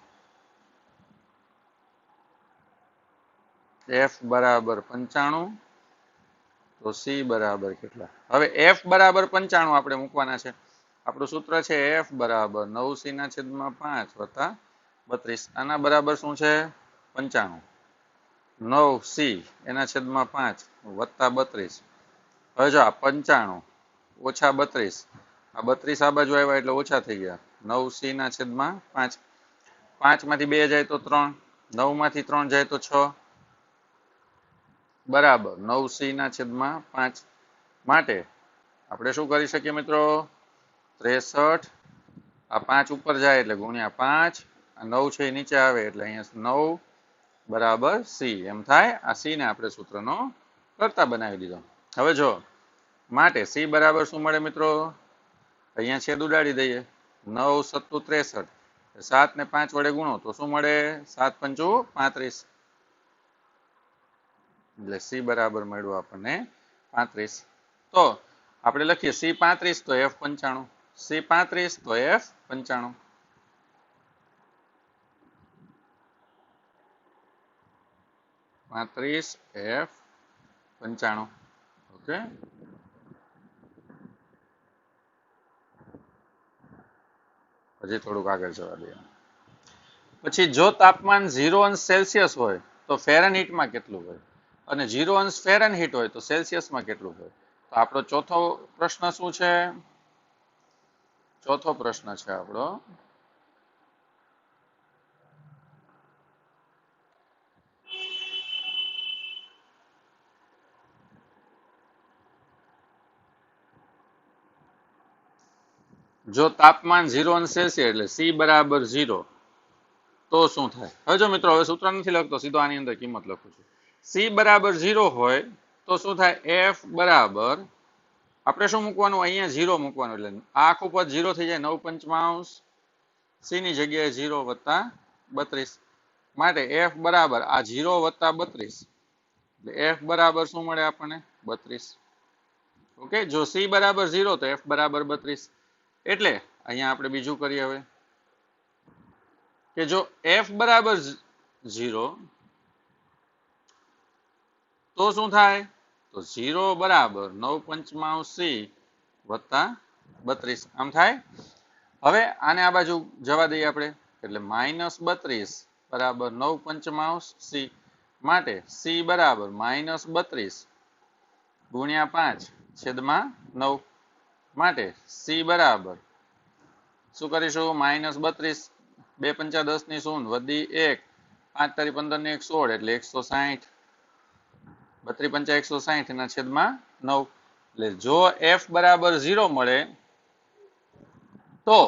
F બરાબર 95, તો C બરાબર કેટલા. હવે F બરાબર 95 આપણે મૂકવાના છે. આપણું સૂત્ર છે F બરાબર 9C/5 વત્તા 32. આના બરાબર શું છે, 95, 9C એના છેદમાં 5 વત્તા 32. હવે જો આ 95 ઓછા 32, આ 32 આ બાજુ આવ્યા એટલે ઓછા થઈ ગયા, 9C/5. 5 માંથી 2 જાય તો 3, 9 માંથી 3 જાય તો 6, બરાબર 9C/5. માટે આપણે શું કરી શકીએ મિત્રો, 63, આ 5 ઉપર જાય એટલે ગુણ્યા 5, આ 9 છે એ નીચે આવે એટલે અહીંયા 9 બરાબર સી એમ થાય. આ સી ને આપણે સૂત્રનો કરતા બનાવી દીધો. હવે જો માટે સી બરાબર શું મળે મિત્રો? અહીંયા છેદ ઉડાડી દઈએ. 9 સત્તુ 63, 7 ને 5 વડે ગુણો તો શું મળે? 7 પંચુ 35. એટલે સી બરાબર મળ્યું આપણને 35. તો આપણે લખીએ સી 35 તો એફ 95. સી 35 તો એફ 95. F 95. ઓકે, હજી થોડુંક આગળ જવા દઈએ. પછી જો તાપમાન 0 અંશ સેલ્સિયસ હોય તો ફેરનહીટમાં કેટલું હોય, અને 0 અંશ ફેરનહીટ હોય તો સેલ્સિયસમાં કેટલું હોય? તો આપણો ચોથો પ્રશ્ન શું છે? ચોથો પ્રશ્ન છે આપણો જો તાપમાન 0 અંશ સેલ્સિયસ એટલે સી બરાબર 0 તો શું થાય? હવે જો મિત્રો, હવે સૂત્ર નથી લખતો, સીધો આની અંદર કિંમત લખું છું. સી બરાબર 0 હોય તો શું થાય? એફ બરાબર આપણે શું મૂકવાનું? અહીંયા 0 મૂકવાનું, એટલે આ આખું પદ 0 થઈ જાય. 9 પંચમાંશ સી ની જગ્યાએ 0 વત્તા 32. માટે એફ બરાબર આ 0 વત્તા 32, એટલે એફ બરાબર શું મળે આપણને? 32. ઓકે, જો સી બરાબર 0 તો એફ બરાબર 32. એટલે અહીંયા આપણે બીજું કરીએ હવે કે જો એફ બરાબર 0 તો શું થાય? તો 0 બરાબર 9 પંચમાંશ સી વત્તા 32 આમ થાય. હવે આને આ બાજુ જવા દઈએ આપણે, એટલે -32 બરાબર 9 પંચમાંશ સી. માટે સી બરાબર -32 ગુણ્યા 5 છેદમાં 9. માટે સી બરાબર શું કરીશું? -32, 2 પંચા 10 ની 0 વધી 1, 5 તારી 15 ને 1 16, એટલે 160. 32 પંચા 160 એના છેદમાં 9. એટલે જો એફ બરાબર 0 મળે તો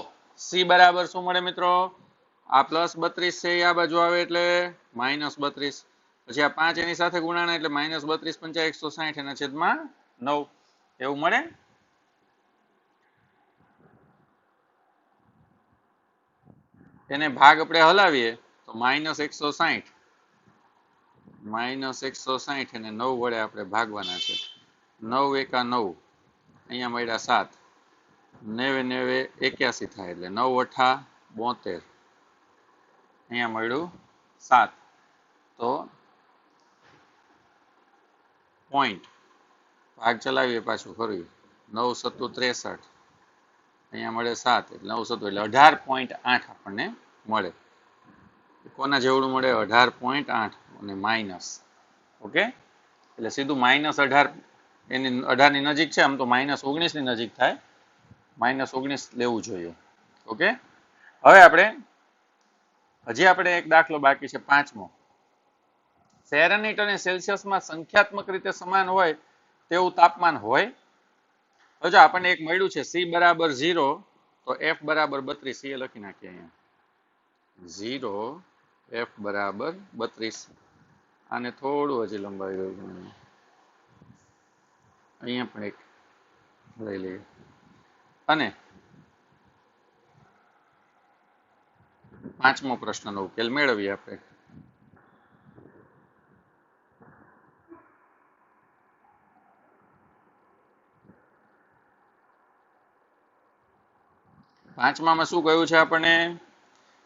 સી બરાબર શું મળે મિત્રો? આ +32 છે આ બાજુ આવે એટલે -32, પછી આ 5 એની સાથે ગુણાના એટલે -32 પંચા 160 એના છેદમાં 9 એવું મળે. એને ભાગ આપણે હલાવીએ તો -160 એને 9 વડે આપણે ભાગવાના છે. 9 એકા 9, અહીંયા મળ્યા 7, 9 9 81 થાય, એટલે 9 અઠા 72, અહીંયા મળ્યું 7. તો પોઈન્ટ ભાગ ચલાવીએ પાછું ફરવી, 9 સત્તુ 63, અહીંયા મળે 7, એટલે 9 સત્તુ એટલે 18.8 આપણને મળે. કોના જેવડું મળે? 18.8 અને માઇનસ. ઓકે, એટલે સીધું -18 એની 18 ની નજીક છે, આમ તો -19 ની નજીક થાય. -19 લેવું જોઈએ. ઓકે, હવે આપણે એક દાખલો બાકી છે, 5મો. ફેરનહીટ અને સેલ્સિયસમાં સંખ્યાત્મક રીતે સમાન હોય તેવું તાપમાન હોય. હવે જો આપણને એક મળ્યું છે સી બરાબર 0 તો એફ બરાબર 32. સી લખી નાખીએ અહીંયા 0, એફ બરાબર 32. આને થોડું હજી લંબાવી દઉં, અહીંયા પણ એક લઈ લઈએ. અને 5મો પ્રશ્નનો ઉકેલ મેળવીએ આપણે. પાંચમામાં શું કહ્યું છે આપણને?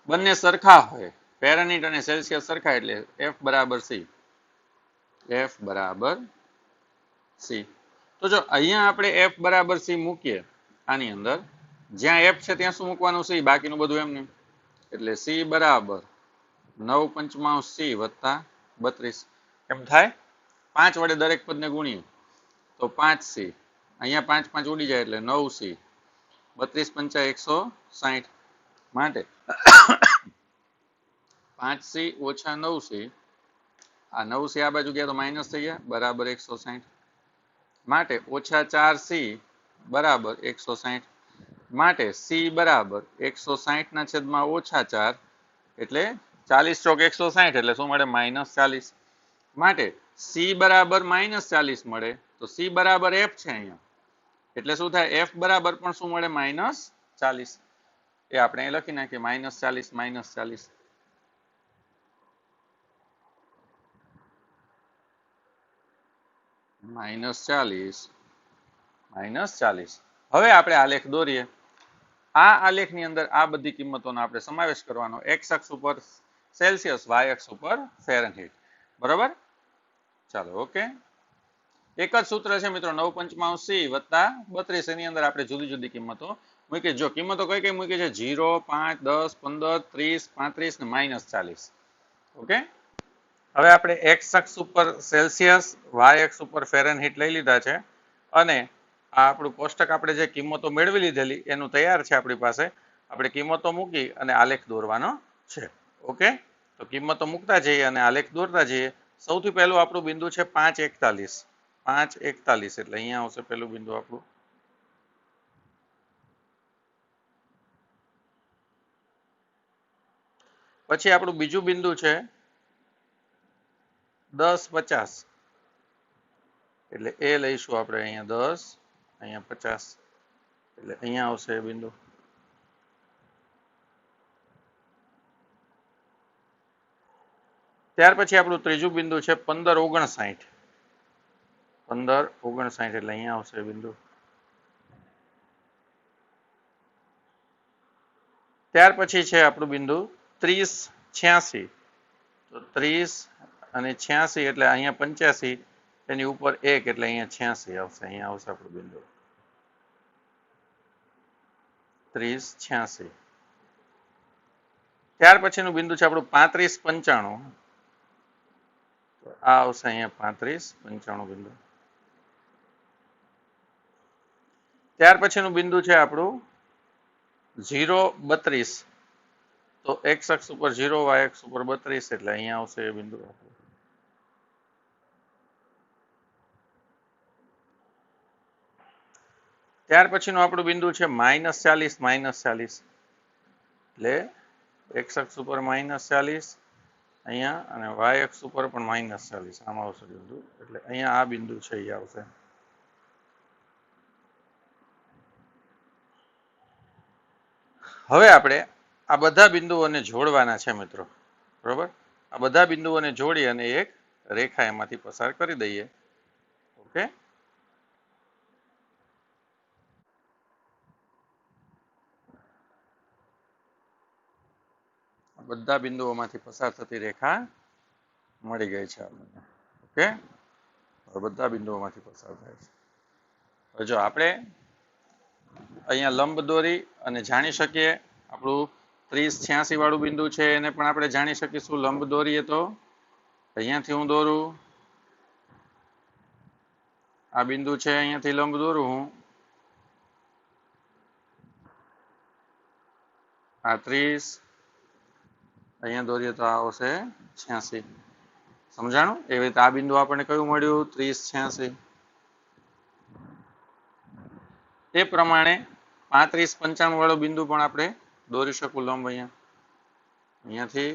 બંને સરખા હોય, ફેરનહીટ અને સેલ્સિયસ સરખા, એટલે એફ બરાબર સી. એફ બરાબર સી. તો જો અહીંયા આપણે એફ બરાબર સી મૂકીએ, આની અંદર જ્યાં એફ છે ત્યાં શું મૂકવાનું? સી. બાકીનું બધું એમને. એટલે સી બરાબર 9 પંચમાંશ સી વત્તા 32 એમ થાય. 5 વડે દરેક પદને ગુણીએ તો 5 સી, અહીંયા 5 5 ઉડી જાય એટલે 9 સી. 32 પંચા 160. માટે 5 સી ઓછા 9 સી, આ 9 સી આ બાજુ ગયા તો માઇનસ થઈ ગયા, બરાબર 160. માટે ઓછા 4 સી બરાબર 160. માટે સી બરાબર 160 ના છેદમાં ઓછા 4, એટલે 40 ચોક 160 એટલે શું મળે -40 માટે c બરાબર -40 મળે તો c બરાબર f છે અહીંયા એટલે શું થાય f બરાબર પણ શું મળે -40 એ આપણે અહીં લખી નાખીએ -40 -40 -40 હવે આપણે આલેખ દોરીએ આ આલેખની અંદર આ બધી કિંમતોનો આપણે સમાવેશ કરવાનો x અક્ષ ઉપર સેલ્સિયસ y અક્ષ ઉપર ફેરનહીટ બરોબર ચાલો ઓકે એક જ સૂત્ર છે મિત્રો 9 c વત્તા 32 એની અંદર આપણે જુદી જુદી કિંમતો મૂકી જો કિંમતો કઈ કઈ મૂકી છે 0 5 10 15 30 35 ને -40 ઓકે હવે આપણે x અક્ષ ઉપર સેલ્સિયસ y અક્ષ ઉપર ફેરનહીટ લઈ લીધા છે અને આ આપણું કોષ્ટક આપણે જે કિંમતો મેળવી લીધેલી એનું તૈયાર છે આપણી પાસે આપણે કિંમતો મૂકી અને આલેખ દોરવાનો છે ઓકે તો કિંમતો મૂકતા જઈએ અને આલેખ દોરતા જઈએ સૌથી પહેલું આપણું બિંદુ છે 5:41 5:41 એટલે અહીંયા આવશે પહેલું બિંદુ આપણું પછી આપણું બીજું બિંદુ છે 10:50 એટલે એ લઈશું આપણે અહીંયા 10 અહીંયા 50 એટલે અહીંયા આવશે એ બિંદુ ત્યાર પછી આપણું ત્રીજું બિંદુ છે 15:59 15:59 એટલે અહીંયા આવશે એ બિંદુ ત્યાર પછી છે આપણું બિંદુ 30:86 તો 30 અને 86 એટલે અહીંયા 85 એની ઉપર 1 એટલે અહીંયા 86 આવશે અહીંયા આવશે આપણું બિંદુ 30:86 ત્યાર પછીનું બિંદુ છે આપણું 35:95 તો આ આવશે અહીંયા 35:95 બિંદુ ત્યાર પછીનું બિંદુ છે આપણું 0:32 તો x અક્ષ ઉપર 0 y અક્ષ ઉપર 32 એટલે અહીંયા આવશે એ બિંદુ ત્યાર પછીનું આપણું બિંદુ છે -40 એટલે x અક્ષ ઉપર -40 અહીંયા અને y અક્ષ ઉપર પણ -40 આમાં આવશે બિંદુ એટલે અહીંયા આ બિંદુ છે એ આવશે હવે આપણે આ બધા બિંદુઓને જોડવાના છે મિત્રો બરોબર આ બધા બિંદુઓને જોડી અને એક રેખા એમાંથી પસાર કરી દઈએ ઓકે બધા બિંદુઓમાંથી પસાર થતી રેખા મળી ગઈ છે આપણને ઓકે બધા બિંદુઓમાંથી પસાર થાય છે હવે જો આપણે અહીંયા લંબ દોરી અને જાણી શકીએ આપણું 30-86 વાળું બિંદુ છે એને પણ આપણે જાણી શકીશું લંબ દોરીએ તો અહીંયાથી હું દોરું આ બિંદુ છે અહીંયાથી લંબ દોરું હું આ 30 અહીંયા દોરીએ તો આવશે 86 સમજાણું એવી રીતે આ બિંદુ આપણને કયું મળ્યું 30-86 એ પ્રમાણે 35-95 વાળો બિંદુ પણ આપણે દોરી શકું લંબ અહીંયાથી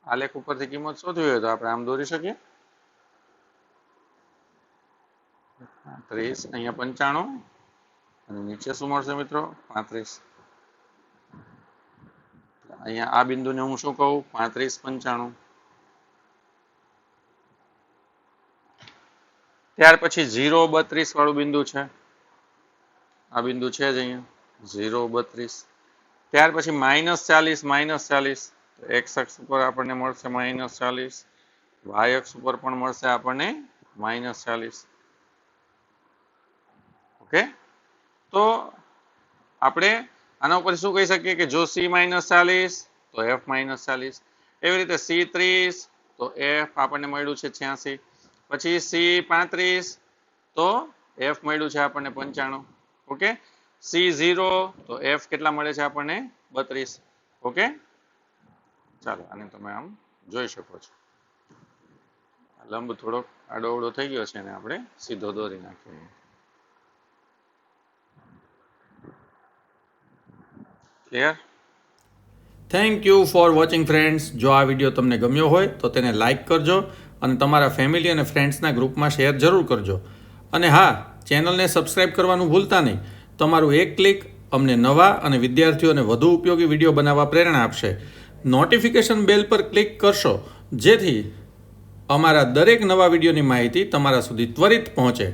આલેખ ઉપરથી કિંમત શોધવી હોય તો આપણે આમ દોરી શકીએ 30 અહીંયા 95 અને નીચે શું મળશે મિત્રો 35 અહીંયા આ બિંદુને હું શું કહું 35-95 ત્યાર પછી 0:32 વાળું બિંદુ છે આ બિંદુ છે જ અહીંયા 0:32 ત્યાર પછી -40 x અક્ષ ઉપર આપણને મળશે -40 y અક્ષ ઉપર પણ મળશે આપણને -40 ઓકે તો આપણે આના ઉપર શું કહી શકીએ કે જો c -40 તો f -40 એવી રીતે c 30 તો f આપણને મળ્યું છે 86 પછી c 35 તો f મળ્યું છે આપણને 95 ઓકે c 0 તો f કેટલા મળે છે આપણને 32 ઓકે ચાલો આને તમે આમ જોઈ શકો છો લંબ થોડોક આડો અવળો થઈ ગયો છે અને આપણે સીધો દોરી નાખીએ clear thank you for watching friends. જો આ વિડીયો તમને ગમ્યો હોય તો તેને લાઇક કરજો અને તમારા ફેમિલી અને ફ્રેન્ડ્સના ગ્રુપમાં શેર જરૂર કરજો. અને હા, ચેનલને સબસ્ક્રાઈબ કરવાનું ભૂલતા નહીં. તમારું એક ક્લિક અમને નવા અને વિદ્યાર્થીઓને વધુ ઉપયોગી વિડીયો બનાવવા પ્રેરણા આપશે. નોટિફિકેશન બેલ પર ક્લિક કરશો જેથી અમારા દરેક નવા વિડીયોની માહિતી તમારા સુધી ત્વરિત પહોંચે.